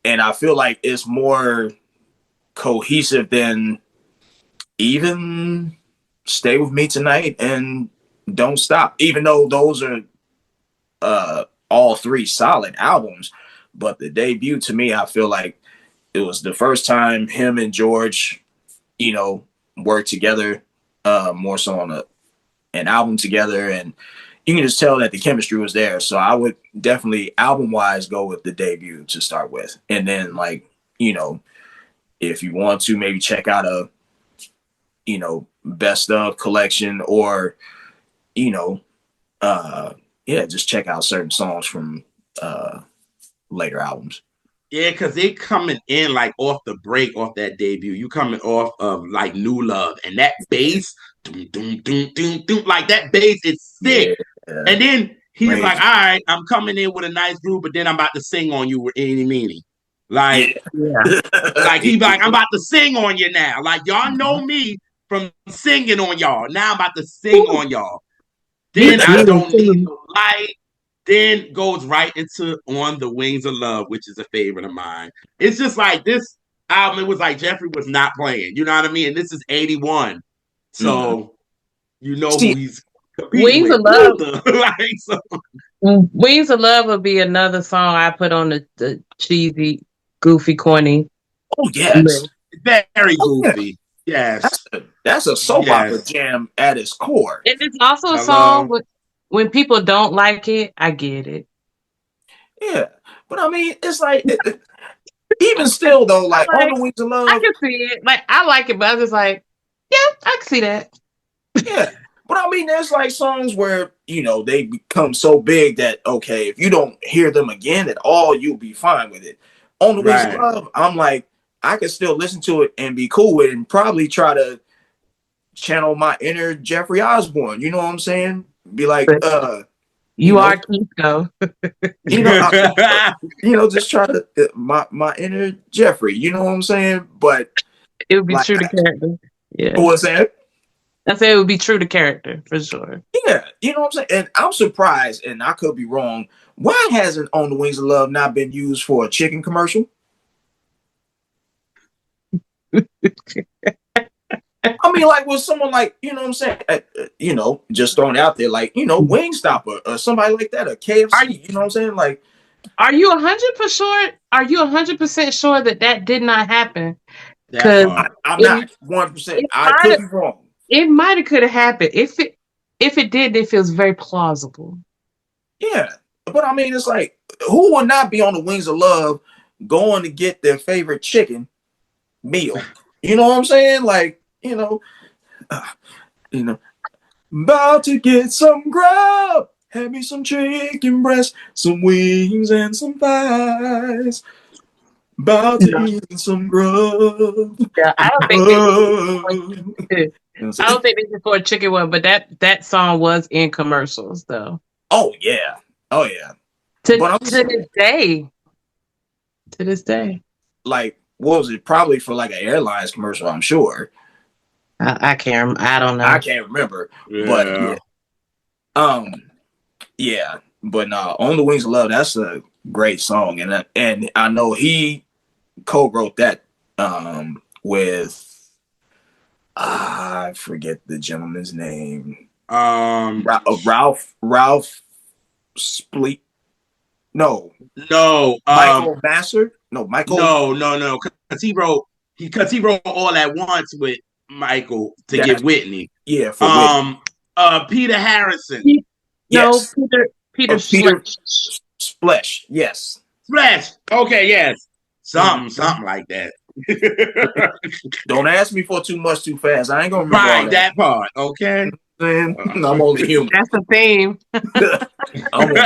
And I feel like it's more cohesive than even "Stay With Me Tonight" and "Don't Stop," even though those are all three solid albums. But the debut, to me, I feel like it was the first time him and George, worked together more so on an album together. And you can just tell that the chemistry was there. So I would definitely, album wise, go with the debut to start with. And then, like, if you want to, maybe check out a, best of collection, or, just check out certain songs from later albums. Yeah, because they coming in like off the break, off that debut. You coming off of like New Love, and that bass, doom, doom, doom, doom, doom, like that bass is sick. Yeah. And then he's like, Crazy. "All right, I'm coming in with a nice groove, but then I'm about to sing on you with any meanie." Yeah. Yeah. Like he like, "I'm about to sing on you now." Like y'all know Mhm. me from singing on y'all. Now I'm about to sing Ooh, on y'all. he Then I good don't need too. no light. Then goes right into On the Wings of Love, which is a favorite of mine. It's just like this album, it was like Jeffrey was not playing. You know what I mean? And this is 81. Mhm. So you know who See, he's competing Wings with. of Love. Luther. like so. Wings of Love would be another song I put on the cheesy, goofy, corny oh yes. list. Very Oh yeah. goofy. Yes. That's a soap opera Yes. jam at its core. And it's also a song Hello. with when people don't like it, I get it. Yeah. But I mean, it's like even still though, I'm like On like, the Wings of I Love, can see it. Like I like it, but I'm just like, yeah, I can see that. yeah. But I mean, there's like songs where, they become so big that, okay, if you don't hear them again at all, you'll be fine with it. On the Wings of Right. Love, I'm like, I can still listen to it and be cool with it and probably try to channel my inner Jeffrey Osborne. You know what I'm saying? Be like, But you you know, are Keith though. you know, I, just try to my inner Jeffrey. You know what I'm saying? But It would be like, true to character. Yeah. what's that? I say it would be true to character for sure. Yeah, you know what I'm saying? And I'm surprised, and I could be wrong. Why hasn't On the Wings of Love not been used for a chicken commercial? I mean, like with someone like, you know what I'm saying? Just throwing it out there, like, Wingstop or somebody like that, or Are KFC, you know what I'm saying? Like, are you 100% sure? Are you 100% sure that that did not happen? that Because part. I'm it not 1%. it I might could have be wrong. it might have could have happened. If it did, it feels very plausible. Yeah. But I mean, it's like, who would not be on the Wings of Love going to get their favorite chicken meal? You know what I'm saying? Like, uh, you know, about to get some grub. Have me some chicken breast, some wings, and some thighs. About to No. eat some grub. Yeah, I don't think they did it Grub. for I saying? don't think they did it for a chicken one, but that song was in commercials though. Oh yeah. Oh yeah. To But I'm to this day. To this day. like, what was it? Probably for like an airlines commercial, I'm sure. I can't I don't I know. can't remember. But Yeah. yeah. Yeah. But no, On the Wings of Love, that's a great song. And I know he co-wrote that with I forget the gentleman's name. Um Ralph Spleet. No, no, Michael Massard. No, Michael. no. Because he wrote All at Once with Michael to That get Whitney. yeah for Whitney. Um Peter Harrison. No, Yes, Peter Peter Schlecht. Splesh. Yes. Flash. Okay, yes. Mhm. Something like that. Don't ask me for too much too fast. I ain't gonna remember all right, that. that part. Okay. Man, I'm only human. That's the theme. I'm only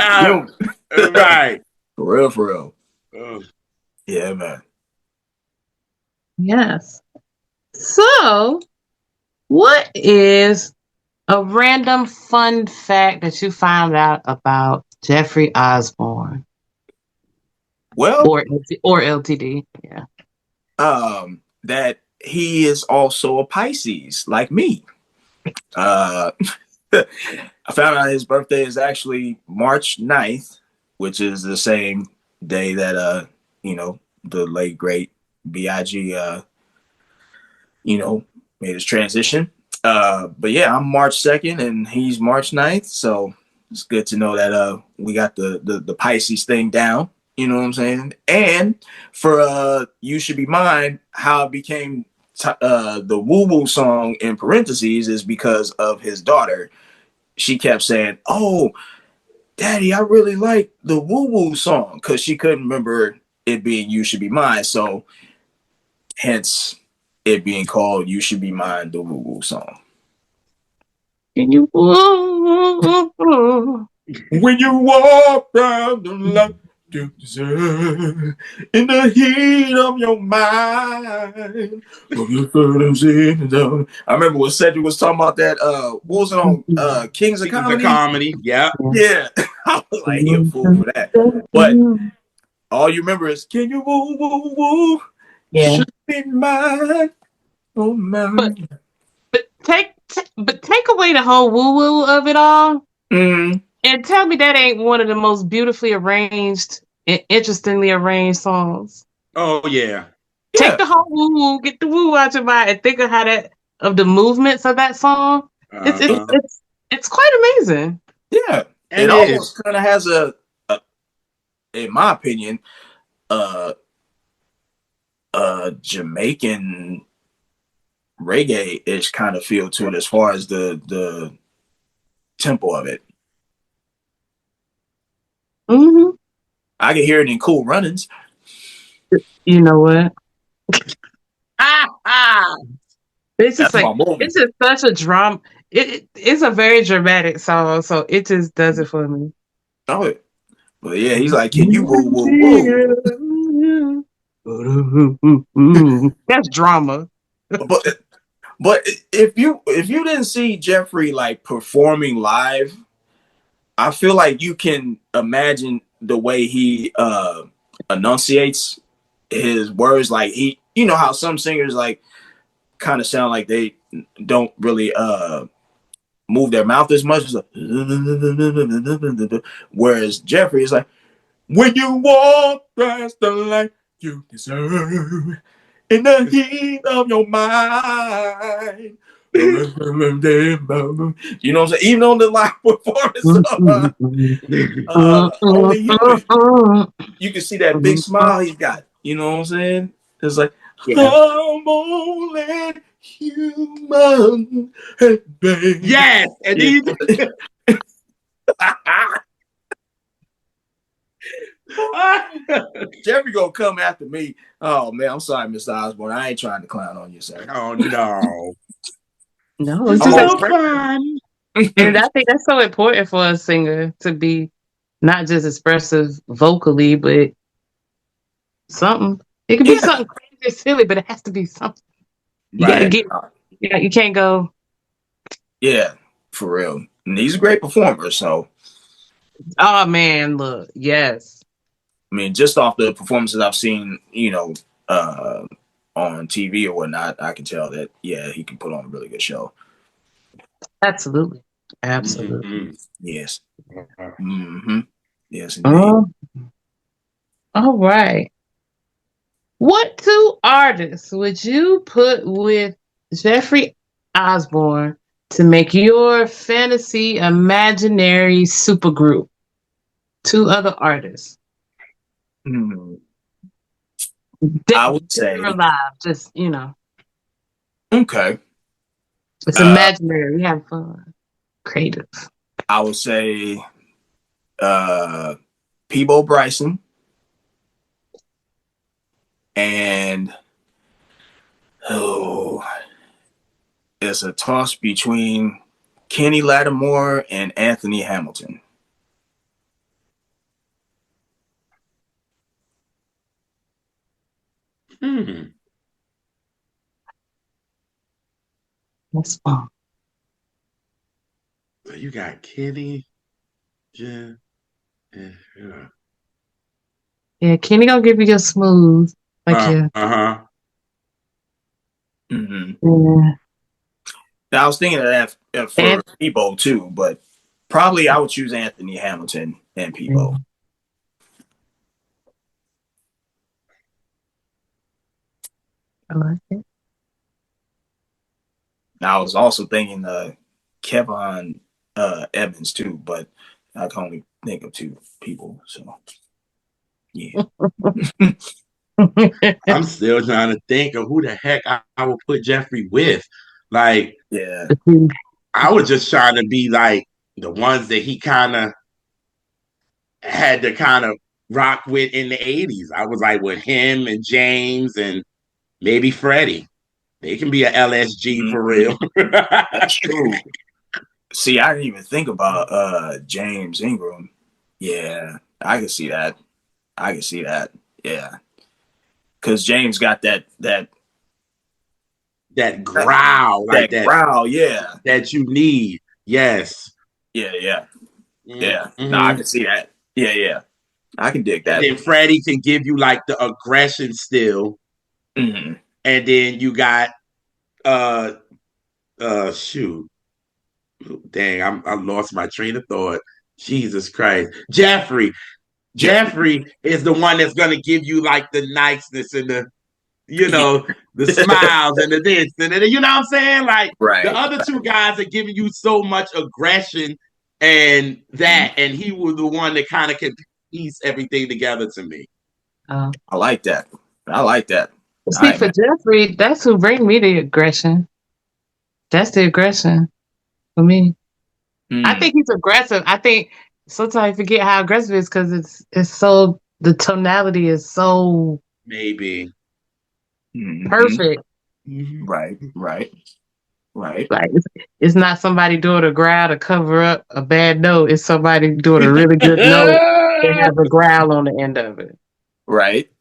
human. right. For real, for real. Uh, Yeah, man. Yes. So, what is a random fun fact that you found out about Jeffrey Osborne Well, or LTD? Yeah. that he is also a Pisces, like me. Uh, I found out his birthday is actually March 9th, which is the same day that the late great Big made his transition. But yeah, I'm March 2nd and he's March 9th, so it's good to know that we got the Pisces thing down. You know what I'm saying? And for You Should Be Mine, how it became the woo woo song in parentheses is because of his daughter. She kept saying, "Oh, Daddy, I really like the woo woo song," because she couldn't remember it being You Should Be Mine. So hence it being called You Should Be Mine, the woo woo song. Can you? When you walk down the line. you deserve in the heat of your mind. I remember when Cedric was talking about that. What was it on Kings of Kings of Comedy? Comedy. Yep. Yeah, I was like, he a fool for that. But all you remember is, can you woo woo woo? Yeah. Should be mine. Oh mine. But take away the whole woo woo of it all, and tell me that ain't one of the most beautifully arranged and interestingly arranged songs. Oh yeah. Take the whole woo woo, get the woo out your mind, and think of the movements of that song. It's quite amazing. Yeah, And it almost kind of has a, in my opinion, Jamaican reggae-ish kind of feel to it as far as the tempo of it. Mm-hmm. I can hear it in Cool Runnings. You know what? It's just That's my moment. it's just such a drama. It's a very dramatic song, so it just does it for me. Oh, but yeah, he's like, can you woo woo woo? That's drama. But if you didn't see Jeffrey like performing live, I feel like you can imagine the way he enunciates his words. Like you know how some singers like kind of sound like they don't really move their mouth as much. Like, whereas Jeffrey is like, when you walk past the light you deserve in the heat of your mind. You know what I'm saying? Even on the live performance of Only Human, you can see that big smile he's got. You know what I'm saying? It's like, I'm only human, baby. Yes, and these Jeffrey gonna come after me. Oh man, I'm sorry, Mr. Osborne. I ain't trying to clown on you, sir. Oh no. No, It's it's so fun. And I think that's so important for a singer to be not just expressive vocally, but something. It can be something crazy, silly, but it has to be something. You gotta get. You can't go. Yeah, for real. And he's a great performer. So, oh man, look, yes. I mean, just off the performances I've seen, on TV or whatnot, I can tell that he can put on a really good show. Absolutely. Yes. Yes, indeed. All right. What two artists would you put with Jeffrey Osborne to make your fantasy imaginary supergroup? Two other artists. I would say live, just okay. It's imaginary. We have fun. Creative. I would say Peebo Bryson and it's a toss between Kenny Lattimore and Anthony Hamilton. That's fun. So you got Kenny, Jen, and yeah, Kenny gonna give you your smooth, Yeah. Now, I was thinking of that for Peebo too, but probably I would choose Anthony Hamilton and Peebo. I like it. Now, I was also thinking Kevin Evans too, but I can only think of two people. So, yeah. I'm still trying to think of who the heck I would put Jeffrey with. Like, I was just trying to be like the ones that he kind of had to kind of rock with in the 80s. I was like with him and James and maybe Freddie. They can be a LSG for real. That's true. See, I didn't even think about James Ingram. Yeah, I can see that. I can see that. Yeah, because James got that growl, like that growl. Yeah, that you need. Yes. yeah. No, I Mm-hmm. can see that. Yeah. I can dig And that. then Freddie can give you like the aggression still. Mm-hmm. And then you got uh shoot. Dang, I lost my train of thought. Jesus Christ. Jeffrey is the one that's gonna give you like the niceness and the the smiles and the this and the, you know what I'm saying? Like the Right. other two guys are giving you so much aggression and that, and he was the one that kind of can piece everything together to me. I like that. I like that. See, for Jeffrey, that's who bring me the aggression. That's the aggression for me. I think he's aggressive. I think sometimes I forget how aggressive it is because it's so the tonality is so Maybe perfect. Mm-hmm. Right. Like it's not somebody doing a growl to cover up a bad note. It's somebody doing a really good note and have a growl on the end of it. Right.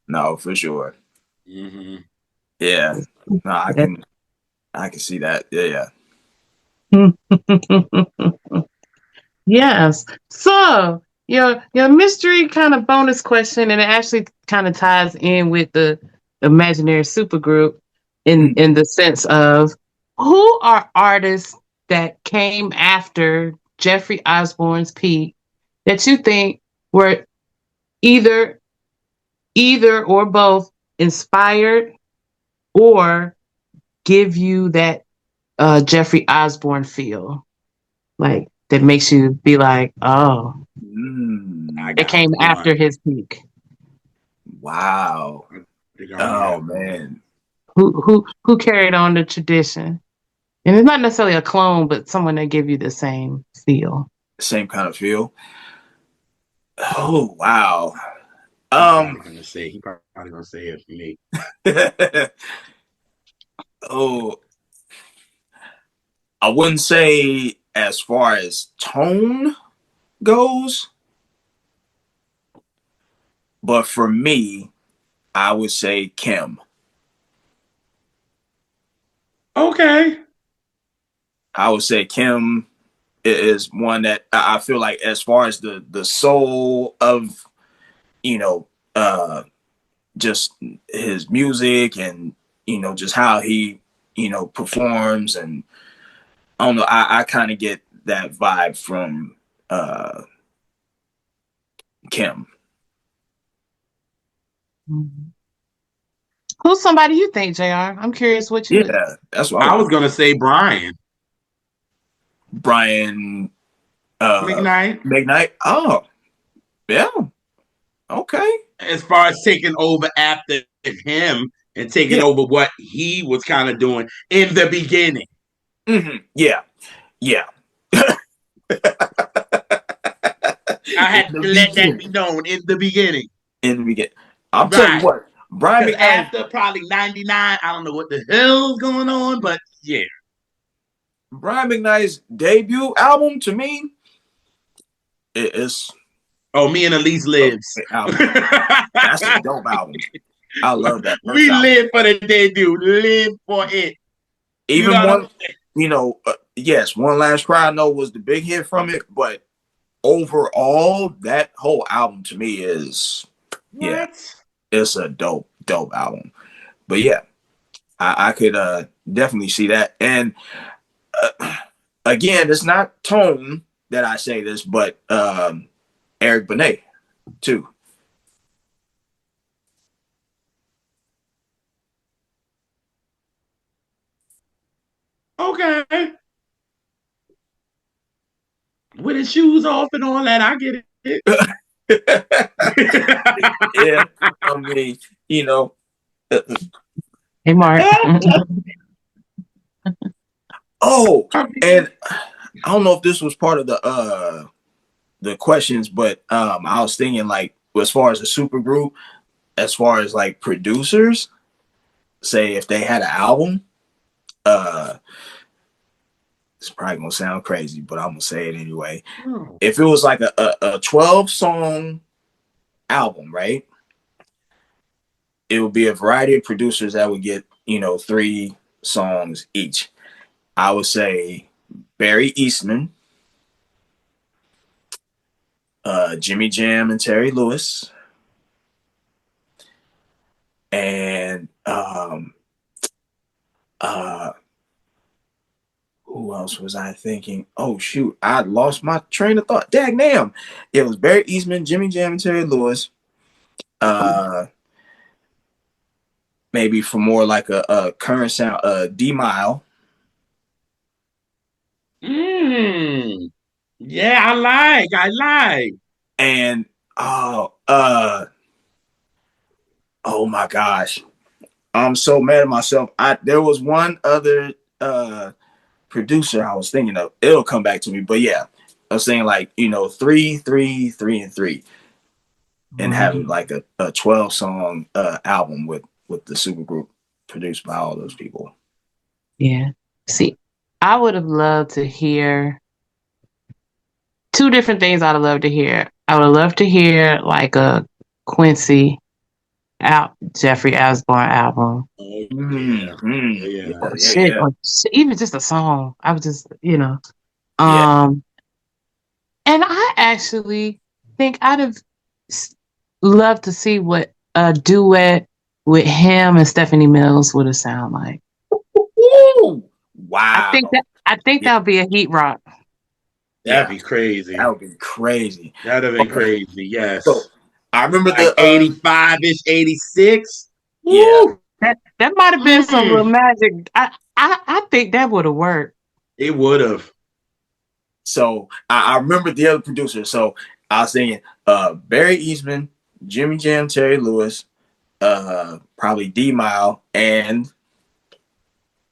No, for sure. Mm-hmm. Yeah. No, I can see that. Yeah. Yes. So your mystery kind of bonus question, and it actually kind of ties in with the imaginary supergroup in the sense of who are artists that came after Jeffrey Osborne's peak that you think were either or both inspired or give you that Jeffrey Osborne feel, like that makes you be like, oh, it came after his peak. Wow. Oh man. Who carried on the tradition? And it's not necessarily a clone, but someone that give you the same feel. Same kind of feel. Oh wow. He probably gonna say it for me. Oh, I wouldn't say as far as tone goes, but for me, I would say Kim. Okay. I would say Kim is one that I feel like, as far as the soul of, just his music and just how he performs, and I don't know, I kind of get that vibe from Kim. Mm-hmm. Who's somebody you think, JR? I'm curious what you would. That's what I was gonna say Brian McKnight. McKnight. Oh, yeah. Okay. As far as taking over after him and taking over what he was kind of doing in the beginning. Mm-hmm. Yeah. I had to let that be known in the beginning. I'll tell you what, Brian McKnight. After probably 99, I don't know what the hell's going on, but yeah. Brian McKnight's debut album, to me, is Me and Elise Lives. That's a dope album. I love that. We live for the debut. Live for it. Even yes, One Last Cry I know was the big hit from it, but overall, that whole album to me is it's a dope album. But yeah, I could definitely see that. And again, it's not tone that I say this, but Eric Benet too. Okay. With his shoes off and all that, I get it. Yeah, I mean, Hey, Mark. Oh, and I don't know if this was part of the questions, but I was thinking, like, as far as a super group, as far as like producers, say if they had an album, it's probably gonna sound crazy, but I'm gonna say it anyway. Oh. If it was like a 12 song album, right? It would be a variety of producers that would get, 3 songs each. I would say Barry Eastman, Jimmy Jam and Terry Lewis, and who else was I thinking? Oh shoot, I lost my train of thought. Dagnam. It was Barry Eastman, Jimmy Jam, and Terry Lewis. Maybe for more like a current sound, D Mile. Yeah, I like. And oh my gosh, I'm so mad at myself. There was one other producer I was thinking of. It'll come back to me, but yeah, I was saying like 3, 3, 3, and 3, and having like a 12 song album with the supergroup produced by all those people. Yeah. See, I would have loved to hear 2 different things. I'd have loved to hear. I would have loved to hear like a Quincy Jeffrey Osborne album. Oh, Shit, or even just a song. I was just, Yeah. And I actually think I'd have loved to see what a duet with him and Stephanie Mills would have sound like. Wow. I think that would be a heat rock. That'd be crazy. That would be crazy. That'd have been crazy, yes. So, I remember like the 85-ish, 86. Yeah. That might have been some real magic. I think that would have worked. It would have. So I remember the other producer. So I was thinking Barry Eastman, Jimmy Jam, Terry Lewis, probably D Mile, and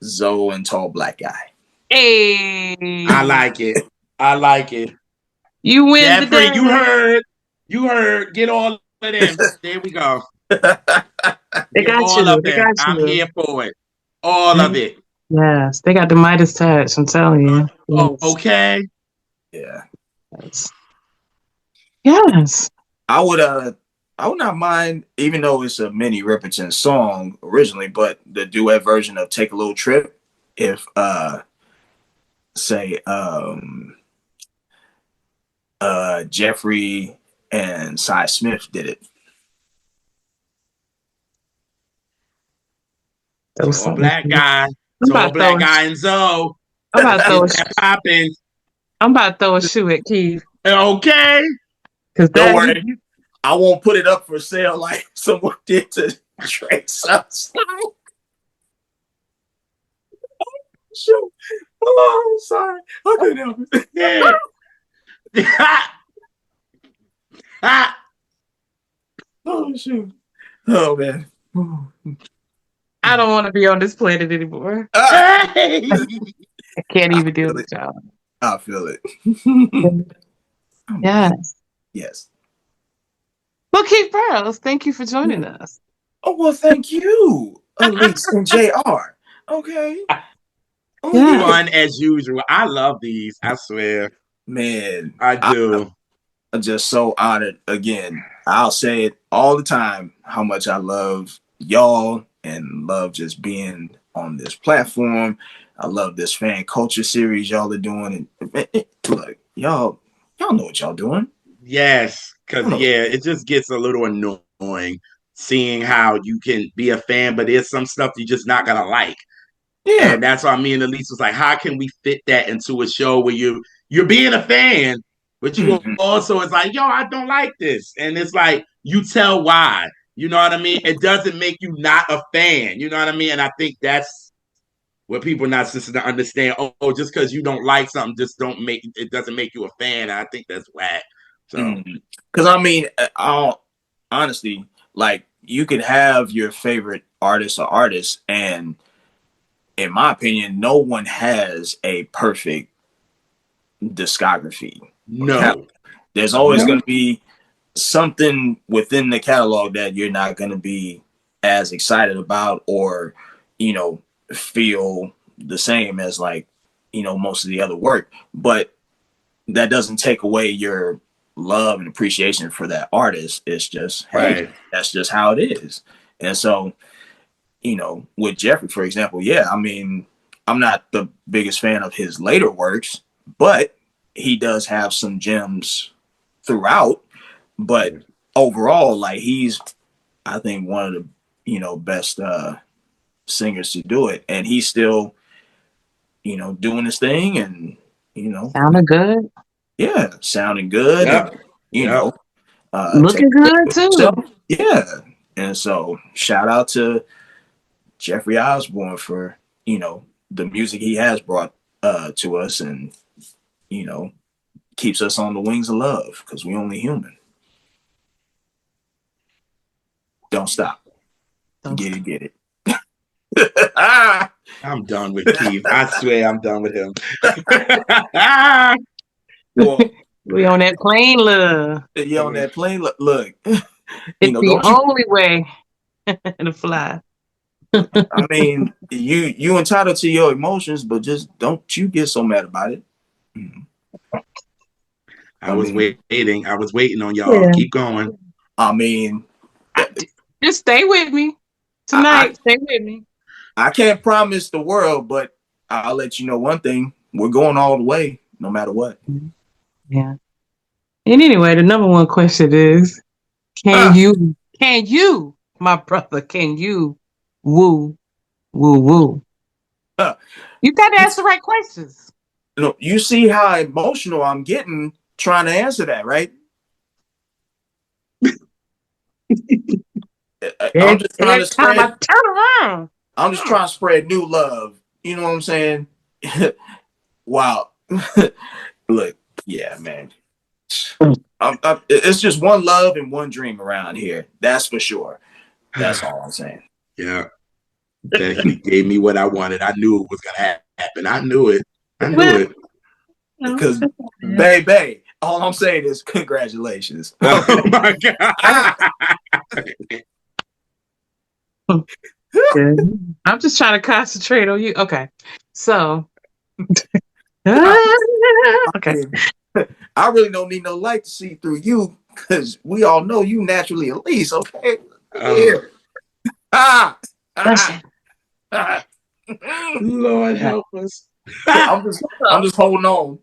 Zoe and Tall Black Guy. Hey, I like it. You win Jeffrey, today. you heard. Get all of them. There we go. They got all you. Of them. I'm here for it. All of it. Yes, they got the Midas touch. I'm telling you. Oh, okay. Yeah. Yes. I would not mind, even though it's a Minnie Riperton song originally, but the duet version of Take a Little Trip, if say Jeffrey and Cy Smith did it. Tall Black Guy. Tall Black Guy and Zoe. I'm about to throw popping. I'm about to throw a shoe at Keith. Okay. Don't worry. I won't put it up for sale like someone did to Trey Songz. Shoot. Oh, sorry. I couldn't help it. Yeah. Oh, shoot. Oh, man. I don't want to be on this planet anymore. Hey. I can't even deal with y'all. I feel it. Yes. Yes. Well, Keith Burroughs, thank you for joining us. Oh, well, thank you, Elise and JR. Okay. Fun as usual. I love these. I swear. Man. I do. I'm just so honored. Again, I'll say it all the time, how much I love y'all and love just being on this platform. I love this fan culture series y'all are doing. And look, y'all know what y'all doing. Yes, because it just gets a little annoying seeing how you can be a fan, but there's some stuff you're just not gonna like. Yeah, and that's why me and Elise was like, how can we fit that into a show where you're being a fan, but you also it's like, yo, I don't like this, and it's like you tell why. You know what I mean? It doesn't make you not a fan. You know what I mean? And I think that's what people are not supposed to understand. Oh, just because you don't like something, just doesn't make you a fan. I think that's whack. So, because I mean, honestly, like you could have your favorite artist or artists, and in my opinion, no one has a perfect discography. No, there's always going to be something within the catalog that you're not going to be as excited about, or feel the same as like most of the other work. But that doesn't take away your love and appreciation for that artist. It's just, hey, that's just how it is. And so, with Jeffrey, for example, I mean, I'm not the biggest fan of his later works, but he does have some gems throughout. But overall, like, he's, I think, one of the, best singers to do it. And he's still, doing his thing and, sounding good. Yeah, sounding good. Yep. And, looking good too. Yeah. And so shout out to Jeffrey Osborne for, the music he has brought to us and, keeps us on the wings of love because we only human. Don't stop. Get it. I'm done with Keith. I swear I'm done with him. Well, we on that plane, love. Yeah, on that plane. Look, it's the only way to fly. I mean, you entitled to your emotions, but just don't you get so mad about it. I was waiting on y'all. Yeah. Keep going. I mean, just stay with me tonight. Stay with me. I can't promise the world, but I'll let you know one thing: we're going all the way, no matter what. Yeah. And anyway, the number one question is: Can you, my brother? Can you woo? You got to ask the right questions. You see how emotional I'm getting trying to answer that, right? I'm just trying to spread. I turn around. I'm just trying to spread new love. You know what I'm saying? Wow. Look, yeah, man. It's just one love and one dream around here. That's for sure. That's all I'm saying. Yeah. He gave me what I wanted. I knew it was gonna happen. I knew it. Because, baby, all I'm saying is congratulations. Oh my God. I'm just trying to concentrate on you. Okay. So okay. I really don't need no light to see through you because we all know you naturally Elise, okay? Lord help us. I'm just holding on.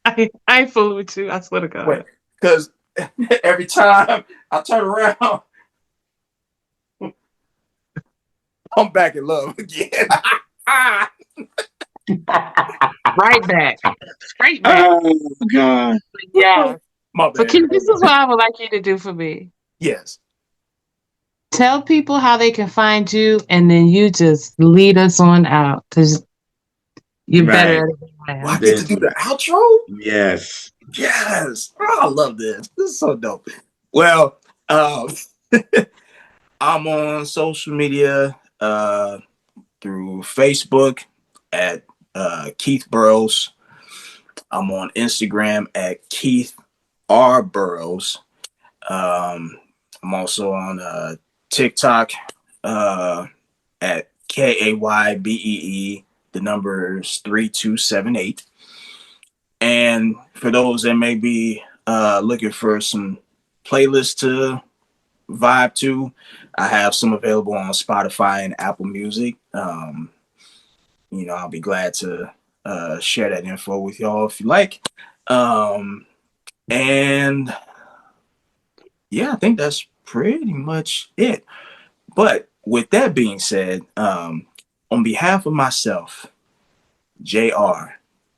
I ain't fooling with you. I swear to God. Because every time I turn around, I'm back in love again. Right back. Straight back. Oh God. Yeah. My bad. So Keith, this is what I would like you to do for me. Yes. Tell people how they can find you, and then you just lead us on out because you're better at it than I am. I get to do the outro? Yes. Yes. Oh, I love this. This is so dope. Well, I'm on social media through Facebook at Keith Burroughs. I'm on Instagram at Keith R. Burroughs. I'm also on TikTok at KAYBEE, the numbers 3278. And for those that may be looking for some playlists to vibe to, I have some available on Spotify and Apple Music. I'll be glad to share that info with y'all if you like. And yeah, I think that's pretty much it. But with that being said, on behalf of myself, JR,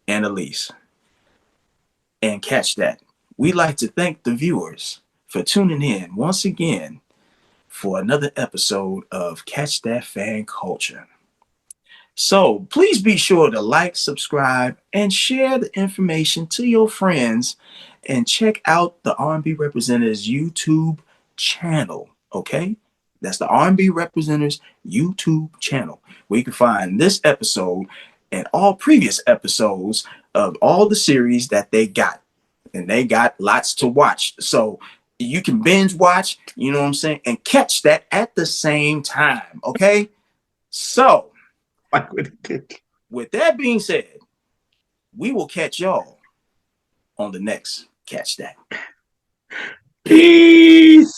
and Elise, and Catch That, we'd like to thank the viewers for tuning in once again for another episode of Catch That Fan Culture. So please be sure to like, subscribe, and share the information to your friends, and check out the R&B Representatives YouTube channel, okay? That's the R&B Representatives YouTube channel, where you can find this episode and all previous episodes of all the series that they got. And they got lots to watch. So you can binge watch, and catch that at the same time, okay? So Like what he did. With that being said, we will catch y'all on the next Catch That. Peace.